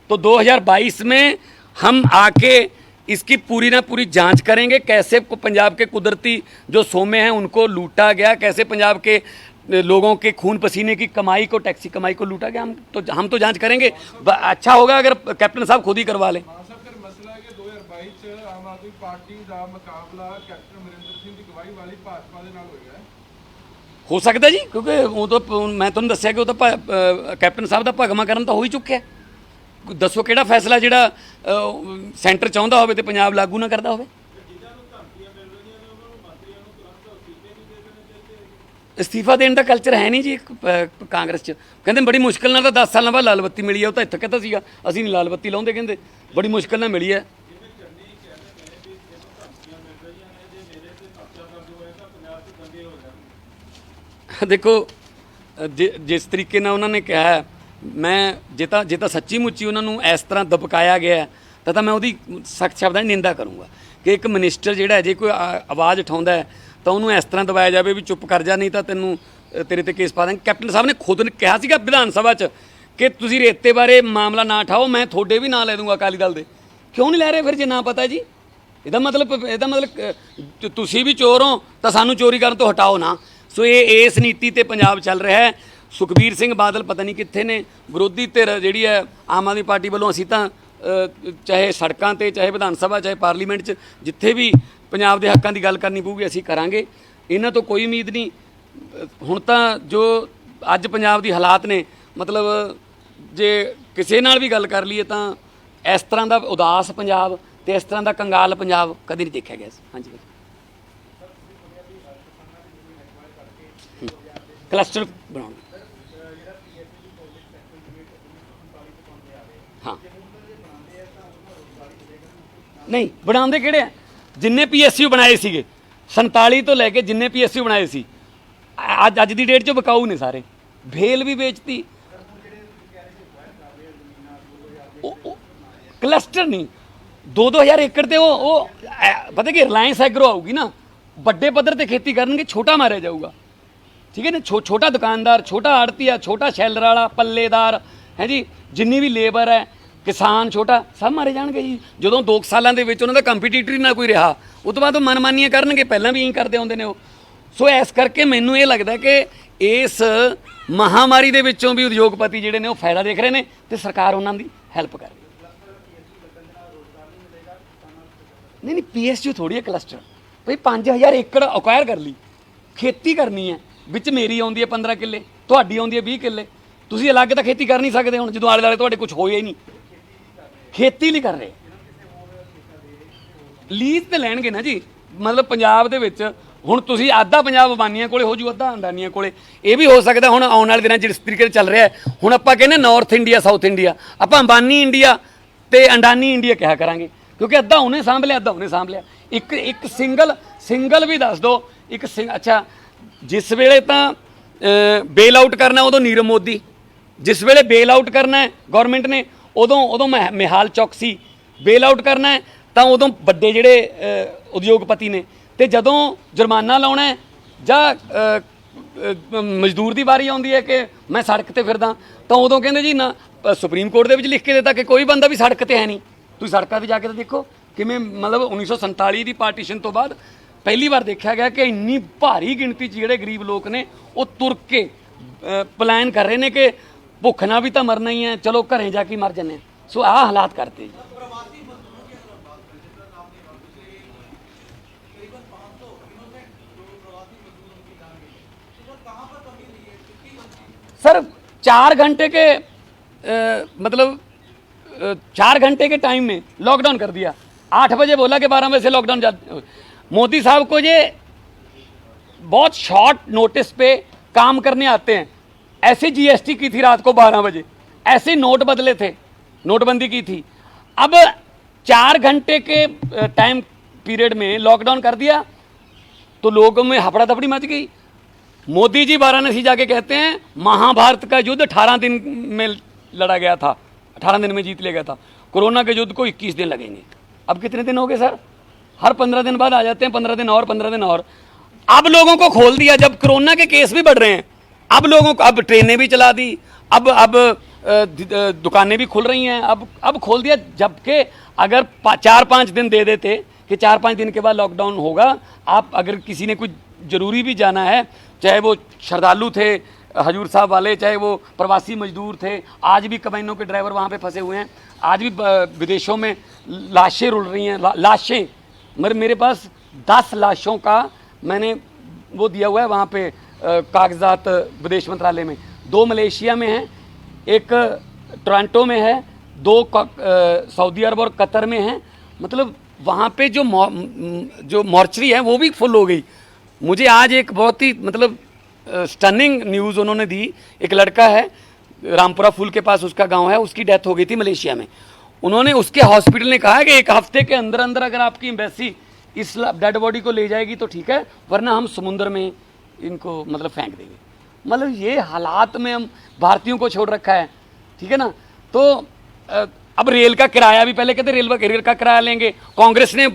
तो 2022 में हम आके इसकी पूरी ना पूरी जांच करेंगे, कैसे पंजाब के कुदरती जो सोमे हैं उनको लूटा गया, कैसे पंजाब के लोगों के खून पसीने की कमाई को, टैक्सी कमाई को लूटा गया। हम तो जांच करेंगे। अच्छा होगा अगर कैप्टन साहब खुद ही करवा लें। मसला है कि 2022 आम आदमी पार्टी का मुकाबला कैप्टन अमरिंदर सिंह की गवाही वाली भाजपा के नाल होएगा। हो सकता जी, क्योंकि वो तो मैं तुहानूं दस्सिया कि वो तो कैप्टन साहब का भगमा करन तो हो ही चुक्या। दसो किहड़ा फैसला जिहड़ा सेंटर चाहुंदा होवे ते पंजाब लागू ना करदा होवे। ਅਸਤੀਫਾ ਦੇਣ ਦਾ ਕਲਚਰ ਹੈ ਨਹੀਂ ਜੀ ਕਾਂਗਰਸ 'ਚ। ਕਹਿੰਦੇ ਬੜੀ ਮੁਸ਼ਕਿਲ ਨਾਲ ਤਾਂ 10 ਸਾਲਾਂ ਬਾਅਦ ਲਾਲ ਬੱਤੀ ਮਿਲੀ ਹੈ, ਉਹ ਤਾਂ ਇੱਥੇ ਕਹਿੰਦਾ ਸੀਗਾ ਅਸੀਂ ਨਹੀਂ ਲਾਲ ਬੱਤੀ ਲਾਉਂਦੇ, ਕਹਿੰਦੇ ਬੜੀ ਮੁਸ਼ਕਿਲ ਨਾਲ ਮਿਲੀ ਹੈ। ਦੇਖੋ ਜਿਸ ਤਰੀਕੇ ਨਾਲ ਉਹਨਾਂ ਨੇ ਕਿਹਾ, ਮੈਂ ਜੇ ਤਾਂ ਸੱਚੀ ਮੁੱਚੀ ਉਹਨਾਂ ਨੂੰ ਇਸ ਤਰ੍ਹਾਂ ਦਬਕਾਇਆ ਗਿਆ ਤਾਂ ਮੈਂ ਉਹਦੀ ਸਖਤ ਸ਼ਬਦਾਂ 'ਚ ਨਿੰਦਾ ਕਰੂੰਗਾ ਕਿ ਇੱਕ ਮਿਨਿਸਟਰ ਜਿਹੜਾ ਜੇ ਕੋਈ ਆਵਾਜ਼ ਉਠਾਉਂਦਾ ਹੈ ਤਾਂ ਉਹਨੂੰ ਇਸ ਤਰ੍ਹਾਂ ਦਬਾਇਆ ਜਾਵੇ ਵੀ ਚੁੱਪ ਕਰ ਜਾ, ਨਹੀਂ ਤਾਂ ਤੈਨੂੰ ਤੇਰੇ ਤੇ ਕੇਸ ਪਾ ਦਾਂਗੇ। ਕੈਪਟਨ ਸਾਹਿਬ ਨੇ ਖੁਦ ਨੇ ਕਿਹਾ ਸੀਗਾ ਵਿਧਾਨ ਸਭਾ 'ਚ ਕਿ ਤੁਸੀਂ ਰੇਤੇ ਬਾਰੇ ਮਾਮਲਾ ਨਾ ਉਠਾਓ, ਮੈਂ ਤੁਹਾਡੇ ਵੀ ਨਾਂ ਲੈ ਦੂੰਗਾ ਅਕਾਲੀ ਦਲ ਦੇ। ਕਿਉਂ ਨਹੀਂ ਲੈ ਰਹੇ ਫਿਰ ਜੇ ਨਾ ਪਤਾ ਜੀ? ਇਹਦਾ ਮਤਲਬ ਤੁਸੀਂ ਵੀ ਚੋਰ ਹੋ ਤਾਂ ਸਾਨੂੰ ਚੋਰੀ ਕਰਨ ਤੋਂ ਹਟਾਓ ਨਾ। ਸੋ ਇਹ ਇਸ ਨੀਤੀ ਤੇ ਪੰਜਾਬ ਚੱਲ ਰਿਹਾ ਹੈ। ਸੁਖਬੀਰ ਸਿੰਘ ਬਾਦਲ ਪਤਾ ਨਹੀਂ ਕਿੱਥੇ ਨੇ, ਵਿਰੋਧੀ ਧਿਰ ਜਿਹੜੀ ਹੈ ਆਮ ਆਦਮੀ ਪਾਰਟੀ ਵੱਲੋਂ ਅਸੀਂ ਤਾਂ ਚਾਹੇ ਸੜਕਾਂ ਤੇ, ਚਾਹੇ ਵਿਧਾਨ ਸਭਾ, ਚਾਹੇ ਪਾਰਲੀਮੈਂਟ 'ਚ ਜਿੱਥੇ ਵੀ ਪੰਜਾਬ ਦੇ ਹੱਕਾਂ ਦੀ ਗੱਲ ਕਰਨੀ ਪਊਗੀ ਅਸੀਂ ਕਰਾਂਗੇ। ਇਹਨਾਂ ਤੋਂ ਕੋਈ ਉਮੀਦ ਨਹੀਂ। ਹੁਣ ਤਾਂ ਜੋ ਅੱਜ ਪੰਜਾਬ ਦੀ ਹਾਲਾਤ ਨੇ, ਮਤਲਬ ਜੇ ਕਿਸੇ ਨਾਲ ਵੀ ਗੱਲ ਕਰ ਲਈਏ ਤਾਂ ਇਸ ਤਰ੍ਹਾਂ ਦਾ ਉਦਾਸ ਪੰਜਾਬ ਤੇ ਇਸ ਤਰ੍ਹਾਂ ਦਾ ਕੰਗਾਲ ਪੰਜਾਬ ਕਦੇ ਨਹੀਂ ਦੇਖਿਆ ਗਿਆ ਸੀ। ਹਾਂਜੀ ਕਲਸਟਰ ਬਣਾਉਣਾ। ਹਾਂ ਨਹੀਂ ਬਣਾਉਂਦੇ ਕਿਹੜੇ ਆ? ਜਿੰਨੇ PSU ਬਣਾਏ ਸੀਗੇ 47 ਤੋਂ ਲੈ ਕੇ ਜਿੰਨੇ PSU ਬਣਾਏ ਸੀ ਅੱਜ ਦੀ ਡੇਟ 'ਚ ਵਿਕਾਊ ਨੇ ਸਾਰੇ। ਭੇਲ ਵੀ ਵੇਚਤੀ। ਕਲਸਟਰ ਨਹੀਂ 2-2000 ਏਕੜ ਤੇ ਉਹ ਪਤਾ ਕਿ ਰਿਲਾਇੰਸ ਐਗਰੋ ਆਊਗੀ ਨਾ, ਵੱਡੇ ਪੱਧਰ ਤੇ ਖੇਤੀ ਕਰਨਗੇ, ਛੋਟਾ ਮਾਰਿਆ ਜਾਊਗਾ। ਠੀਕ ਹੈ ਨਾ, ਛੋਟਾ ਦੁਕਾਨਦਾਰ, ਛੋਟਾ ਆੜਤੀਆ, ਛੋਟਾ ਸ਼ੈਲਰ ਵਾਲਾ, ਪੱਲੇਦਾਰ ਹੈ ਜੀ, ਜਿੰਨੀ ਵੀ ਲੇਬਰ ਹੈ, ਕਿਸਾਨ ਛੋਟਾ, ਸਭ ਮਾਰੇ ਜਾਣਗੇ ਜੀ। ਜਦੋਂ 2 ਸਾਲਾਂ ਦੇ ਵਿੱਚ ਉਹਨਾਂ ਦਾ ਕੰਪੀਟੀਟਰ ਹੀ ਨਾ ਕੋਈ ਰਿਹਾ, ਉਹ ਤੋਂ ਬਾਅਦ ਉਹ ਮਨਮਾਨੀਆਂ ਕਰਨਗੇ। ਪਹਿਲਾਂ ਵੀ ਇਹੀ ਕਰਦੇ ਆਉਂਦੇ ਨੇ ਉਹ। ਸੋ ਇਸ ਕਰਕੇ ਮੈਨੂੰ ਇਹ ਲੱਗਦਾ ਕਿ ਇਸ ਮਹਾਮਾਰੀ ਦੇ ਵਿੱਚੋਂ ਵੀ ਉਦਯੋਗਪਤੀ ਜਿਹੜੇ ਨੇ ਉਹ ਫਾਇਦਾ ਦੇਖ ਰਹੇ ਨੇ ਤੇ ਸਰਕਾਰ ਉਹਨਾਂ ਦੀ ਹੈਲਪ ਕਰ ਰਹੀ ਹੈ। ਨਹੀਂ PSU ਥੋੜੀ ਹੈ ਕਲਸਟਰ। ਭਈ 5000 ਏਕੜ ਅਕਵਾਇਰ ਕਰ ਲਈ, ਖੇਤੀ ਕਰਨੀ ਹੈ, ਵਿੱਚ ਮੇਰੀ ਆਉਂਦੀ ਹੈ 15 ਕਿੱਲੇ, ਤੁਹਾਡੀ ਆਉਂਦੀ ਹੈ 20 ਕਿੱਲੇ। ਤੁਸੀਂ ਅਲੱਗ ਤਾਂ ਖੇਤੀ ਕਰ ਨਹੀਂ ਸਕਦੇ ਹੁਣ, ਜਦੋਂ ਆਲੇ ਦੁਆਲੇ ਤੁਹਾਡੇ ਕੁਝ ਹੋਇਆ ਹੀ ਨਹੀਂ। ਖੇਤੀ ਲਈ ਕਰ ਰਹੇ, ਲੀਜ਼ ਤੇ ਲੈਣਗੇ ਨਾ ਜੀ। ਮਤਲਬ ਪੰਜਾਬ ਦੇ ਵਿੱਚ ਹੁਣ ਤੁਸੀਂ ਅੱਧਾ ਪੰਜਾਬ ਅੰਬਾਨੀਆਂ ਕੋਲੇ ਹੋ ਜੂ, ਅੱਧਾ ਅੰਡਾਨੀਆਂ ਕੋਲੇ। ਇਹ ਵੀ ਹੋ ਸਕਦਾ ਹੁਣ ਆਉਣ ਵਾਲੇ ਦਿਨਾਂ ਜਿਸ ਤਰੀਕੇ ਨਾਲ ਚੱਲ ਰਿਹਾ ਹੈ। ਹੁਣ ਆਪਾਂ ਕਹਿੰਦੇ ਨਾਰਥ ਇੰਡੀਆ, ਸਾਊਥ ਇੰਡੀਆ, ਆਪਾਂ ਅੰਬਾਨੀ ਇੰਡੀਆ ਤੇ ਅੰਡਾਨੀ ਇੰਡੀਆ ਕਿਹਾ ਕਰਾਂਗੇ, ਕਿਉਂਕਿ ਅੱਧਾ ਉਹਨੇ ਸਾਂਭ ਲਿਆ, ਅੱਧਾ ਉਹਨੇ ਸਾਂਭ ਲਿਆ। ਇੱਕ ਸਿੰਗਲ ਵੀ ਦੱਸ ਦਿਓ। ਅੱਛਾ, ਜਿਸ ਵੇਲੇ ਤਾਂ ਬੇਲ ਆਊਟ ਕਰਨਾ ਉਦੋਂ ਨੀਰਵ ਮੋਦੀ, ਜਿਸ ਵੇਲੇ ਬੇਲ ਆਊਟ ਕਰਨਾ ਹੈ ਗੌਰਮੈਂਟ ਨੇ ਉਦੋਂ ਮਿਹਾਲ ਚੌਕਸੀ, ਬੇਲ ਆਊਟ ਕਰਨਾ ਹੈ ਤਾਂ ਉਦੋਂ ਵੱਡੇ ਜਿਹੜੇ ਉਦਯੋਗਪਤੀ ਨੇ, ਤੇ ਜਦੋਂ ਜੁਰਮਾਨਾ ਲਾਉਣਾ ਹੈ ਜਾਂ ਮਜ਼ਦੂਰ ਦੀ ਵਾਰੀ ਆਉਂਦੀ ਹੈ ਕਿ ਮੈਂ ਸੜਕ ਤੇ ਫਿਰਦਾ ਤਾਂ ਉਦੋਂ ਕਹਿੰਦੇ ਜੀ ਨਾ, ਸੁਪਰੀਮ ਕੋਰਟ ਦੇ ਵਿੱਚ ਲਿਖ ਕੇ ਦਿੱਤਾ ਕਿ ਕੋਈ ਬੰਦਾ ਵੀ ਸੜਕ ਤੇ ਹੈ ਨਹੀਂ। ਤੁਸੀਂ ਸੜਕਾਂ 'ਤੇ ਜਾ ਕੇ ਤਾਂ ਦੇਖੋ ਕਿਵੇਂ, ਮਤਲਬ 1947 ਦੀ ਪਾਰਟੀਸ਼ਨ ਤੋਂ ਬਾਅਦ ਪਹਿਲੀ ਵਾਰ ਦੇਖਿਆ ਗਿਆ ਕਿ ਇੰਨੀ ਭਾਰੀ ਗਿਣਤੀ 'ਚ ਜਿਹੜੇ ਗਰੀਬ ਲੋਕ ਨੇ ਉਹ ਤੁਰ ਕੇ ਪਲਾਨ ਕਰ ਰਹੇ ਨੇ ਕਿ ਭੁੱਖ ਨਾਲ ਵੀ ਤਾਂ ਮਰਨਾ ਹੀ ਹੈ, ਚਲੋ ਘਰੇ ਜਾ ਕੇ ਮਰ ਜਾਂਦੇ। ਸੋ ਆਹ ਹਾਲਾਤ ਕਰਤੇ ਜੀ। सर 4 घंटे के मतलब 4 घंटे के टाइम में लॉकडाउन कर दिया। 8 बजे बोला कि 12 बजे से लॉकडाउन। मोदी साहब को ये बहुत शॉर्ट नोटिस पे काम करने आते हैं। ऐसे GST की थी रात को 12 बजे, ऐसे नोट बदले थे, नोटबंदी की थी। अब 4 घंटे के टाइम पीरियड में लॉकडाउन कर दिया तो लोगों में हफड़ा दफड़ी मच गई। मोदी जी वाराणसी जाके कहते हैं महाभारत का युद्ध 18 दिन में लड़ा गया था, 18 दिन में जीत लिया गया था। कोरोना के युद्ध को 21 दिन लगेंगे। अब कितने दिन हो गए सर? हर 15 दिन बाद आ जाते हैं, 15 दिन और 15 दिन और। अब लोगों को खोल दिया, जब कोरोना के केस भी बढ़ रहे हैं, अब लोगों को, अब ट्रेनें भी चला दी, अब दुकानें भी खुल रही हैं, अब खोल दिया। जबकि अगर 4-5 दिन दे देते कि 4-5 दिन के बाद लॉकडाउन होगा, आप अगर किसी ने कुछ ज़रूरी भी जाना है, चाहे वो श्रद्धालु थे हजूर साहब वाले, चाहे वो प्रवासी मजदूर थे, आज भी कबाइनों के ड्राइवर वहाँ पे फंसे हुए हैं, आज भी विदेशों में लाशें रुल रही हैं, लाशें। मेरे पास 10 लाशों का मैंने वो दिया हुआ है वहाँ पे कागजात विदेश मंत्रालय में। 2 मलेशिया में हैं, एक टोरंटो में है, 2 सऊदी अरब और कतर में हैं। मतलब वहाँ पे जो मॉर्चरी है वो भी फुल हो गई। मुझे आज एक बहुत ही मतलब स्टनिंग न्यूज़ उन्होंने दी। एक लड़का है रामपुरा फूल के पास, उसका गांव है, उसकी डेथ हो गई थी मलेशिया में। उन्होंने उसके हॉस्पिटल ने कहा कि 1 हफ्ते के अंदर अंदर अगर आपकी एम्बेसी इस डेड बॉडी को ले जाएगी तो ठीक है, वरना हम समुद्र में इनको मतलब फेंक देंगे। मतलब ये हालात में हम भारतीयों को छोड़ रखा है, ठीक है ना। तो अब रेल का किराया भी, पहले कहते रेल का किराया लेंगे, कांग्रेस ने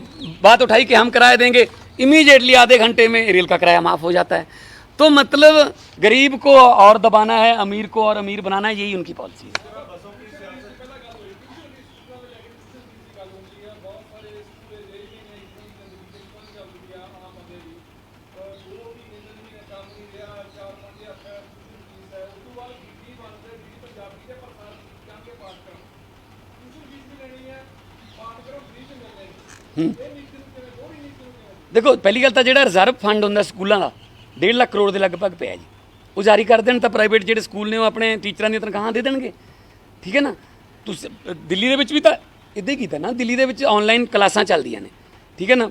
बात उठाई कि हम किराया देंगे, इमीडिएटली आधे घंटे में रेल का किराया माफ़ हो जाता है। तो मतलब गरीब को और दबाना है, अमीर को और अमीर बनाना है, यही उनकी पॉलिसी है। देखो पहली गल तो जो रिजर्व फंड होंगे स्कूलों का 1.5 लाख करोड़ के लगभग पे जी, वो जारी कर देन तो प्राइवेट जो स्कूल ने वो अपने टीचर की तनख्वाह दे देंगे, ठीक है ना। तो दिल्ली भी तो इदा ही किया ना, दिल्ली के ऑनलाइन क्लासा चलदियाँ ने, ठीक है ना,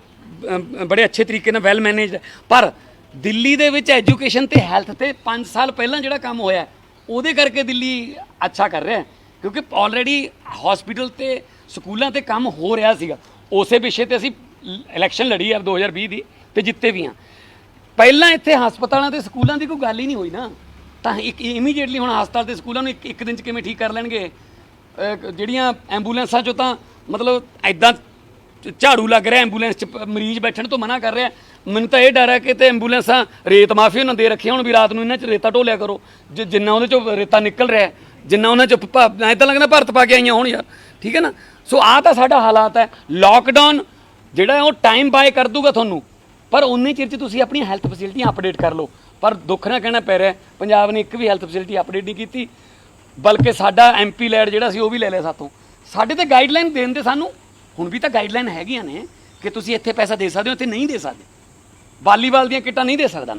बड़े अच्छे तरीके ना वैल मैनेज। पर दिल्ली के एजुकेशन तो हैल्थ से 5 साल पहला जो काम होया वो करके दिल्ली अच्छा कर रहा है, क्योंकि ऑलरेडी हॉस्पिटल तो स्कूलों से काम हो रहा सीगा। उस पिछे तो असी इलैक्शन लड़ी है 2020 की, तो जिते भी हाँ। पहला इतने हस्पतालों के स्कूलों की कोई गल ही नहीं हुई ना, तो एक इमीडिएटली हम हस्पताल के स्कूलों एक दिन किमें ठीक कर लेंगे। ਜਿਹੜੀਆਂ ਐਂਬੂਲੈਂਸਾਂ ਚੋਂ ਤਾਂ ਮਤਲਬ ਐਦਾਂ ਝਾੜੂ ਲੱਗ ਰਿਹਾ ਐਂਬੂਲੈਂਸ 'ਚ, ਮਰੀਜ਼ ਬੈਠਣ ਤੋਂ ਮਨਾ ਕਰ ਰਿਹਾ। ਮੈਨੂੰ ਤਾਂ ਇਹ ਡਰ ਹੈ ਕਿ ਤੇ ਐਂਬੂਲੈਂਸਾਂ ਰੇਤ ਮਾਫੀ ਉਹਨਾਂ ਦੇ ਰੱਖੀਆਂ ਹੁਣ ਵੀ ਰਾਤ ਨੂੰ ਇਹਨਾਂ 'ਚ ਰੇਤਾ ਢੋਲਿਆ ਕਰੋ, ਜਿੰਨਾ ਉਹਦੇ 'ਚੋਂ ਰੇਤਾ ਨਿਕਲ ਰਿਹਾ, ਜਿੰਨਾ ਉਹਨਾਂ 'ਚ ਐਂ ਤਾਂ ਲੱਗਦਾ ਭਾਰਤ ਪਾ ਕੇ ਆਈਆਂ ਹੋਣ ਯਾਰ, ਠੀਕ ਹੈ ਨਾ। ਸੋ ਆਹ ਤਾਂ ਸਾਡਾ ਹਾਲਾਤ ਹੈ। ਲੋਕਡਾਊਨ ਜਿਹੜਾ ਉਹ ਟਾਈਮ ਬਾਏ ਕਰ ਦੂਗਾ ਤੁਹਾਨੂੰ, ਪਰ ਉਨੇ ਚਿਰ 'ਚ ਤੁਸੀਂ ਆਪਣੀਆਂ ਹੈਲਥ ਫੈਸਿਲਿਟੀਆਂ ਅਪਡੇਟ ਕਰ ਲਓ। ਪਰ ਦੁੱਖ ਨਾਲ ਕਹਿਣਾ ਪੈ ਰਿਹਾ ਪੰਜਾਬ ਨੇ ਇੱਕ ਵੀ ਹੈਲਥ ਫੈਸਿਲਿਟੀ ਅਪਡੇਟ ਨਹੀਂ ਕੀਤੀ, बल्कि साडा MP लैड जिहड़ा सी वो भी ले लिया सातों। साडे ते गाइडलाइन देण दे सानू हुण भी तो गाइडलाइन हैगियां ने कि तुसीं इत्थे पैसा दे सकदे हो, इत्थे नहीं दे सकदे। वालीबाल दीयां किटां नहीं दे सकदा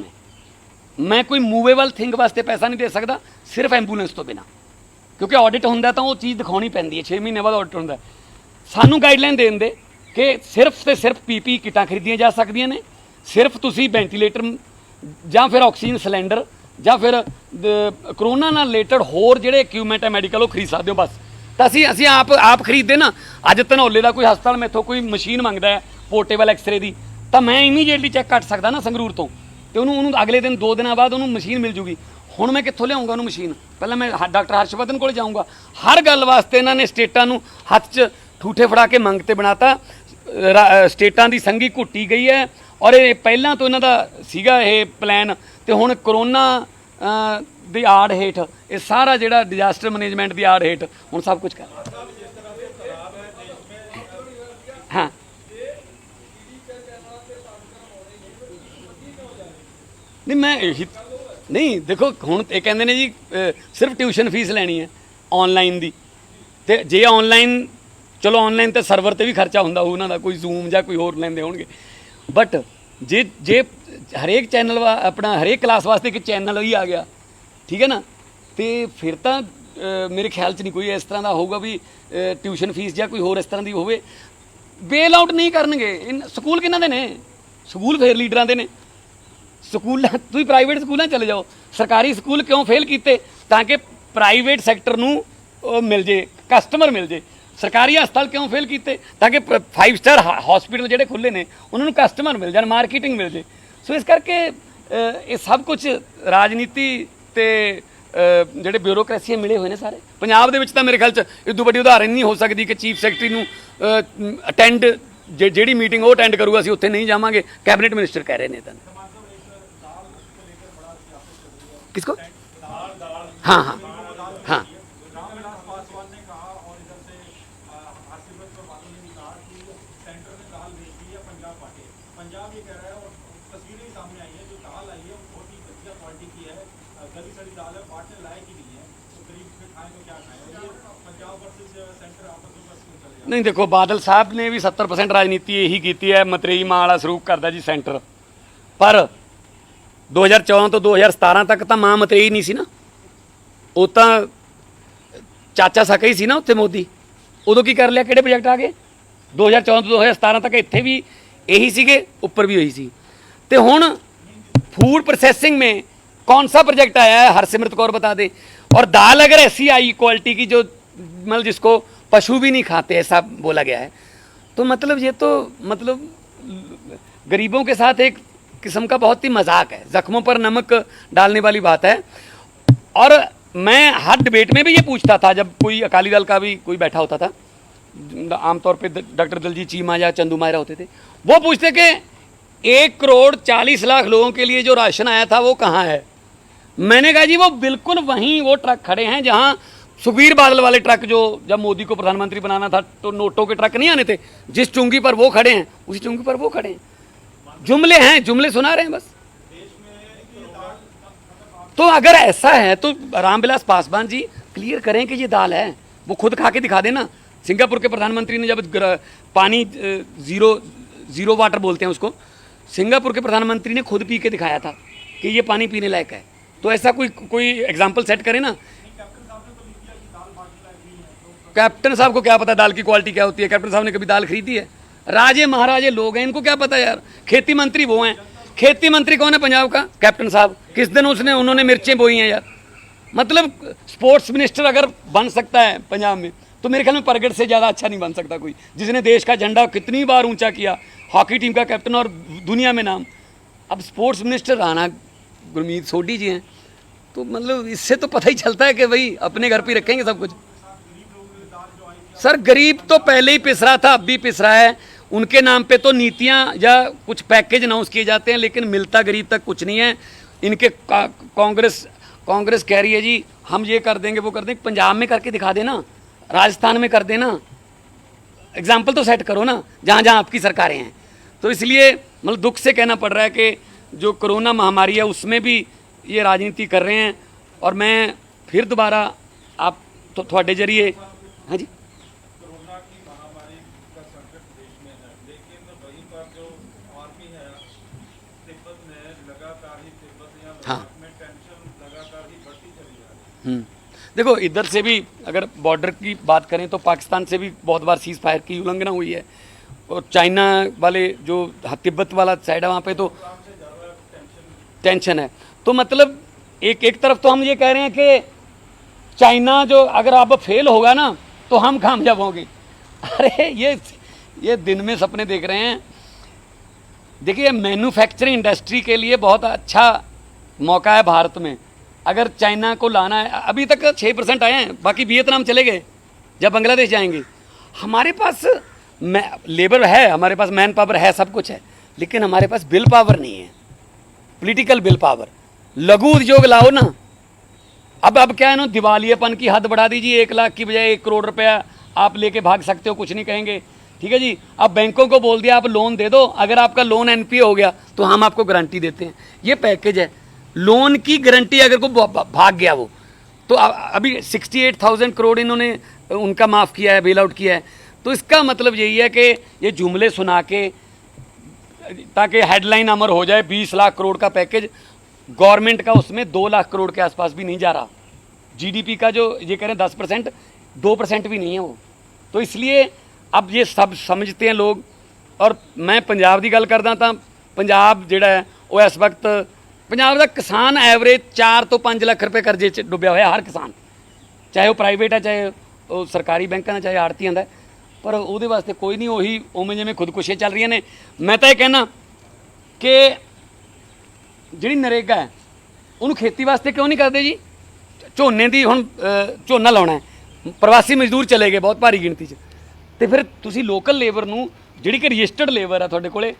मैं कोई मूवेबल थिंग वास्ते पैसा नहीं दे सकदा सिर्फ एंबूलेंस तो बिना, क्योंकि ऑडिट हुंदा तो वो चीज़ दिखानी पैंदी है, 6 महीने बाद ऑडिट हुंदा। सानू गाइडलाइन देण दे कि सिर्फ ते सिर्फ PP किटां खरीदियां जा सकदियां ने, सिर्फ तुसीं वेंटीलेटर जां फिर ऑक्सीजन सिलेंडर ਜਾਂ ਫਿਰ ਕਰੋਨਾ ਨਾਲ ਰਿਲੇਟਡ ਹੋਰ ਜਿਹੜੇ ਇਕਵਿਪਮੈਂਟ ਹੈ ਮੈਡੀਕਲ ਉਹ ਖਰੀਦ ਸਕਦੇ ਹੋ ਬਸ। ਤਾਂ ਅਸੀਂ ਆਪ ਖਰੀਦਦੇ ਨਾ। ਅੱਜ ਧਨੌਲੇ ਦਾ ਕੋਈ ਹਸਪਤਾਲ ਮੈਥੋਂ ਕੋਈ ਮਸ਼ੀਨ ਮੰਗਦਾ ਹੈ ਪੋਰਟੇਬਲ ਐਕਸਰੇ ਦੀ, ਤਾਂ ਮੈਂ ਇਮੀਡੀਏਟਲੀ ਚੈੱਕ ਕੱਟ ਸਕਦਾ ਨਾ ਸੰਗਰੂਰ ਤੋਂ, ਤੇ ਉਹਨੂੰ ਅਗਲੇ ਦਿਨ 2 ਦਿਨਾਂ ਬਾਅਦ ਉਹਨੂੰ ਮਸ਼ੀਨ ਮਿਲ ਜੂਗੀ। ਹੁਣ ਮੈਂ ਕਿੱਥੋਂ ਲਿਆਉਂਗਾ ਉਹਨੂੰ ਮਸ਼ੀਨ? ਪਹਿਲਾਂ ਮੈਂ ਡਾਕਟਰ ਹਰਸ਼ਵਰਧਨ ਕੋਲ ਜਾਊਂਗਾ। ਹਰ ਗੱਲ ਵਾਸਤੇ ਇਹਨਾਂ ਨੇ ਸਟੇਟਾਂ ਨੂੰ ਹੱਥ 'ਚ ਠੂਠੇ ਫੜਾ ਕੇ ਮੰਗ ਤੇ ਬਣਾਤਾ। ਸਟੇਟਾਂ ਦੀ ਸੰਘੀ ਘੁੱਟੀ ਗਈ ਹੈ ਔਰ ਇਹ ਪਹਿਲਾਂ ਤੋਂ ਇਹਨਾਂ ਦਾ ਸੀਗਾ ਇਹ ਪਲਾਨ, ਤੇ ਹੁਣ ਕਰੋਨਾ ਦੀ ਆੜ ਹੇਠ ਇਹ ਸਾਰਾ ਜਿਹੜਾ ਡਿਜ਼ਾਸਟਰ ਮੈਨੇਜਮੈਂਟ ਦੀ ਆੜ ਹੇਠ ਹੁਣ ਸਭ ਕੁਝ ਕਰ ਹਾਂ। नहीं मैं यही नहीं देखो हुण ये कहते हैं जी सिर्फ ट्यूशन फीस लैनी है ऑनलाइन दी, तो जे ऑनलाइन चलो ऑनलाइन तो सर्वर ते भी खर्चा हुंदा उन्हां दा, कोई जूम जां कोई होर लैंदे होणगे, बट जे हरेक चैनल अपना हरेक क्लास वास्ते एक चैनल ही आ गया, ठीक है ना, तो फिर तो मेरे ख्याल च नहीं कोई इस तरह का होगा भी ट्यूशन फीस या कोई होर इस तरह की होवे। बेल आउट नहीं करनगे। स्कूल किन्हां दे ने? स्कूल फेर लीडरां दे ने। स्कूल तुसीं प्राइवेट स्कूलों चले जाओ, सरकारी स्कूल क्यों फेल किए? ताकि प्राइवेट सैक्टर नूं मिल जे, कस्टमर मिल जे। सरकारी हस्पताल क्यों फेल किए? ताकि 5 स्टार हॉस्पिटल जोड़े खुले ने उन्होंने कस्टमर मिल जाए, मार्केटिंग मिल जाए। सो इस करके ये सब कुछ राजनीति ते ਜਿਹੜੇ ਬਿਊਰੋਕ੍ਰੇਸੀ ਮਿਲੇ ਹੋਏ ਨੇ ਸਾਰੇ ਪੰਜਾਬ ਦੇ ਵਿੱਚ। ਤਾਂ ਮੇਰੇ ਖਿਆਲ 'ਚ ਇਦੋਂ ਵੱਡੀ ਉਦਾਹਰਨ ਨਹੀਂ ਹੋ ਸਕਦੀ ਕਿ ਚੀਫ ਸੈਕਟਰੀ ਨੂੰ ਅਟੈਂਡ ਜਿਹੜੀ ਮੀਟਿੰਗ ਉਹ ਅਟੈਂਡ ਕਰੂਗਾ ਅਸੀਂ ਉੱਥੇ ਨਹੀਂ ਜਾਵਾਂਗੇ, ਕੈਬਨਿਟ ਮਿਨਿਸਟਰ ਕਹਿ ਰਹੇ ਨੇ ਤਾਂ। किसको? हाँ हाँ हाँ नहीं देखो बादल साहब ने भी 70% राजनीति यही की है, मतरेई मां वाला सरूप करता जी सेंटर। पर 2014 तो 2017 तक तो मां मतरेई नहीं सी ना, वो तो चाचा सका ही सी ना उत्थे मोदी। उदों की कर लिया, किहड़े प्रोजेक्ट आ गए? 2014 तो 2017 तक इत्थे भी यही सीगे, उपर भी यही सी। ते हुण फूड प्रोसैसिंग में कौन सा प्रोजेक्ट आया है, हरसिमरत कौर बता दे। और दाल अगर ऐसी आई क्वालिटी की जो मतलब जिसको पशु भी नहीं खाते, ऐसा बोला गया है, तो मतलब ये तो मतलब गरीबों के साथ एक किस्म का बहुत ही मजाक है, जख्मों पर नमक डालने वाली बात है। और मैं हर डिबेट में भी ये पूछता था, जब कोई अकाली दल का भी कोई बैठा होता था, आमतौर पे डॉक्टर दलजीत चीमा या चंदू मायरा होते थे, वो पूछते कि 1,40,00,000 लोगों के लिए जो राशन आया था वो कहाँ है। मैंने कहा जी वो बिल्कुल वहीं वो ट्रक खड़े हैं जहाँ सुखबीर बादल वाले ट्रक, जो जब मोदी को प्रधानमंत्री बनाना था तो नोटों के ट्रक नहीं आने थे, जिस चुंगी पर वो खड़े हैं उसी चुंगी पर वो खड़े हैं। जुमले हैं, जुमले सुना रहे हैं बस। तो अगर ऐसा है तो रामविलास पासवान जी क्लियर करें कि ये दाल है, वो खुद खा के दिखा देना। सिंगापुर के प्रधानमंत्री ने जब पानी जीरो वाटर बोलते हैं उसको, सिंगापुर के प्रधानमंत्री ने खुद पी के दिखाया था कि ये पानी पीने लायक है। तो ऐसा कोई एग्जाम्पल सेट करे ना। कैप्टन साहब को क्या पता दाल की क्वालिटी क्या होती है, कैप्टन साहब ने कभी दाल खरीदी है? राजे महाराजे लोग हैं, इनको क्या पता यार। खेती मंत्री वो हैं, खेती मंत्री कौन है पंजाब का? कैप्टन साहब। किस दिन उन्होंने मिर्चें बोई हैं यार। मतलब स्पोर्ट्स मिनिस्टर अगर बन सकता है पंजाब में, तो मेरे ख्याल में परगट से ज़्यादा अच्छा नहीं बन सकता कोई, जिसने देश का झंडा कितनी बार ऊंचा किया, हॉकी टीम का कैप्टन और दुनिया में नाम। अब स्पोर्ट्स मिनिस्टर राणा गुरमीत सोढी जी हैं, तो मतलब इससे तो पता ही चलता है कि भाई अपने घर पे रखेंगे सब कुछ। सर गरीब तो पहले ही पिस रहा था, अब भी पिस रहा है। उनके नाम पे तो नीतियां या कुछ पैकेज अनाउंस किए जाते हैं, लेकिन मिलता गरीब तक कुछ नहीं है। इनके कांग्रेस कह रही है जी हम ये कर देंगे वो कर देंगे, पंजाब में करके दिखा देना, राजस्थान में कर देना, एग्जाम्पल तो सेट करो ना जहाँ जहाँ आपकी सरकारें हैं। तो इसलिए मतलब दुख से कहना पड़ रहा है कि जो कोरोना महामारी है उसमें भी ये राजनीति कर रहे हैं। और मैं फिर दोबारा आप तो थोड़े जरिए, हाँ जी, कोरोना की महामारी का संकट देश में है, लेकिन वहीं पर जो आर्मी है तिब्बत में लगातार ही हाँ में टेंशन लगातार ही बढ़ती चली जा रही है। देखो इधर से भी अगर बॉर्डर की बात करें तो पाकिस्तान से भी बहुत बार सीज फायर की उल्लंघना हुई है, और चाइना वाले जो तिब्बत वाला साइड है वहाँ पे तो टेंशन है। तो मतलब एक तरफ तो हम ये कह रहे हैं कि चाइना जो अगर अब फेल होगा ना तो हम कामयाब होंगे। अरे ये दिन में सपने देख रहे हैं। देखिए मैन्युफैक्चरिंग इंडस्ट्री के लिए बहुत अच्छा मौका है भारत में। अगर चाइना को लाना है, अभी तक 6% आए हैं, बाकी वियतनाम चले गए, जब बांग्लादेश जाएंगे। हमारे पास लेबर है, हमारे पास मैन पावर है, सब कुछ है, लेकिन हमारे पास बिल पावर नहीं है, पॉलिटिकल बिल पावर। लघु उद्योग लाओ ना। अब क्या है ना, दिवालियापन की हद बढ़ा दीजिए, 1 लाख की बजाय 1 करोड़ रुपया आप लेके भाग सकते हो, कुछ नहीं कहेंगे, ठीक है जी। अब बैंकों को बोल दिया आप लोन दे दो, अगर आपका लोन एनपीए हो गया तो हम आपको गारंटी देते हैं। ये पैकेज है, लोन की गारंटी अगर को भाग गया वो तो अभी 68,000 करोड़ इन्होंने उनका माफ़ किया है, बेल आउट किया है। तो इसका मतलब यही है कि ये जुमले सुना के ताकि हेडलाइन अमर हो जाए, 20 लाख करोड़ का पैकेज, गवर्नमेंट का उसमें 2 लाख करोड़ के आसपास भी नहीं जा रहा। जीडीपी का जो ये कह रहे हैं 10%, 2% भी नहीं है वो। तो इसलिए अब ये सब समझते हैं लोग। और मैं पंजाब की गल करदा तां पंजाब जिहड़ा है वो इस वक्त पंजाब का किसान एवरेज 4 ਤੋਂ 5 ਲੱਖ रुपए कर्जे च डुब्बिया होया, हर किसान, चाहे वो प्राइवेट है चाहे वो सरकारी बैंक है चाहे आड़तियां दा, पर ਉਹਦੇ वास्ते कोई नहीं, ਉਹੀ ਉਵੇਂ ਜਿਵੇਂ खुदकुशियां चल रही ने। मैं तो ये कहना कि ਜਿਹੜੀ नरेगा है ਉਹਨੂੰ खेती वास्ते क्यों नहीं करते जी। ਝੋਨੇ ਦੀ ਹੁਣ ਝੋਨਾ ਲਾਉਣਾ ਹੈ, प्रवासी मजदूर चले गए बहुत भारी गिनती 'ਚ, ਤੇ ਫਿਰ ਤੁਸੀਂ ਲੋਕਲ ਲੇਬਰ ਨੂੰ ਜਿਹੜੀ ਕਿ ਰਜਿਸਟਰਡ ਲੇਬਰ ਆ ਤੁਹਾਡੇ ਕੋਲੇ,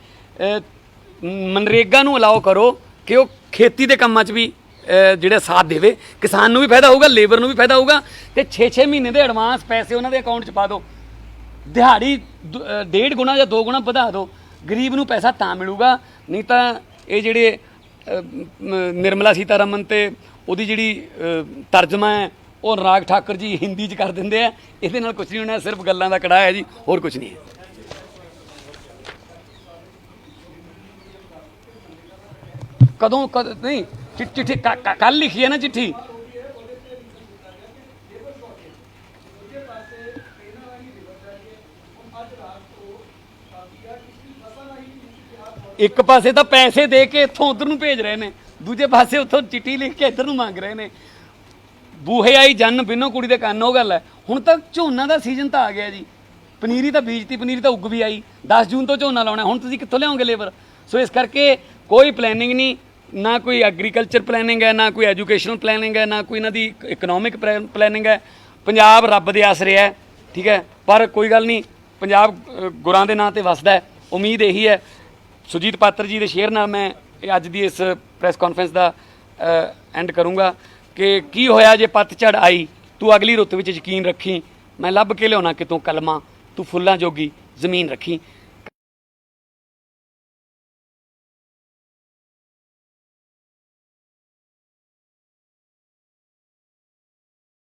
मनरेगा ਨੂੰ ਅਲਾਓ ਕਰੋ कि वो खेती के कामों भी ਜਿਹੜਾ साथ देवे, किसान भी फायदा होगा, लेबर भी फायदा होगा, तो 6-6 महीने के एडवांस पैसे उन्होंने अकाउंट च पा दो, दिहाड़ी 1.5 गुना या 2 गुना बढ़ा दो, गरीब नूं पैसा तां मिलूगा। नहीं तो ये जिहड़े निर्मला सीतारमन ते उहदी जिहड़ी तर्जमा है वो अनुराग ठाकुर जी हिंदी च कर दिंदे आ, इहदे नाल कुछ नहीं होना, सिर्फ गल्लां दा कड़ाह है जी, होर कुछ नहीं है। कदों नहीं चिट्ठी कल लिखी है ना चिट्ठी, एक पासे तो पैसे दे के इत्थों उधर नूं भेज रहे हैं, ਦੂਜੇ ਪਾਸੇ ਉੱਥੋਂ ਚਿੱਠੀ ਲਿਖ ਕੇ ਇੱਧਰ ਨੂੰ ਮੰਗ ਰਹੇ ਨੇ। ਬੂਹੇ ਆਈ ਜੰਨ ਬਿਨੋ ਕੁੜੀ ਦੇ ਕੰਨ, ਉਹ ਗੱਲ ਹੈ। ਹੁਣ ਤਾਂ ਝੋਨਾ ਦਾ ਸੀਜ਼ਨ ਤਾਂ ਆ ਗਿਆ ਜੀ, ਪਨੀਰੀ ਤਾਂ ਬੀਜਤੀ, ਪਨੀਰੀ ਤਾਂ ਉੱਗ ਵੀ ਆਈ, 10 ਜੂਨ ਤੋਂ ਝੋਨਾ ਲਾਉਣਾ, ਹੁਣ ਤੁਸੀਂ ਕਿੱਥੋਂ ਲਿਆਓਗੇ ਲੇਬਰ? ਸੋ ਇਸ ਕਰਕੇ ਕੋਈ ਪਲੈਨਿੰਗ ਨਹੀਂ, ਨਾ ਕੋਈ ਐਗਰੀਕਲਚਰ ਪਲੈਨਿੰਗ ਹੈ, ਨਾ ਕੋਈ ਐਜੂਕੇਸ਼ਨਲ ਪਲੈਨਿੰਗ ਹੈ, ਨਾ ਕੋਈ ਇਹਨਾਂ ਦੀ ਇਕਨੋਮਿਕ ਪਲੈਨਿੰਗ ਹੈ। ਪੰਜਾਬ ਰੱਬ ਦੇ ਆਸਰੇ ਹੈ, ਠੀਕ ਹੈ, ਪਰ ਕੋਈ ਗੱਲ ਨਹੀਂ, ਪੰਜਾਬ ਗੁਰਾਂ ਦੇ ਨਾਂ ਤੇ ਵਸਦਾ ਹੈ। ਉਮੀਦ ਇਹੀ ਹੈ ਸੁਰਜੀਤ ਪਾਤਰ ਜੀ ਦੇ ਸ਼ੇਅਰ ਨਾਲ ਮੈਂ ਅੱਜ ਦੀ ਇਸ ਪ੍ਰੈਸ ਕਾਨਫਰੰਸ ਦਾ ਐਂਡ ਕਰੂੰਗਾ ਕਿ ਕੀ ਹੋਇਆ ਜੇ ਪੱਤਝੜ ਆਈ, ਤੂੰ ਅਗਲੀ ਰੁੱਤ ਵਿੱਚ ਯਕੀਨ ਰੱਖੀ, ਮੈਂ ਲੱਭ ਕੇ ਲਿਆਉਣਾ ਕਿਤੋਂ ਕਲਮਾਂ, ਤੂੰ ਫੁੱਲਾਂ ਜੋਗੀ ਜ਼ਮੀਨ ਰੱਖੀ।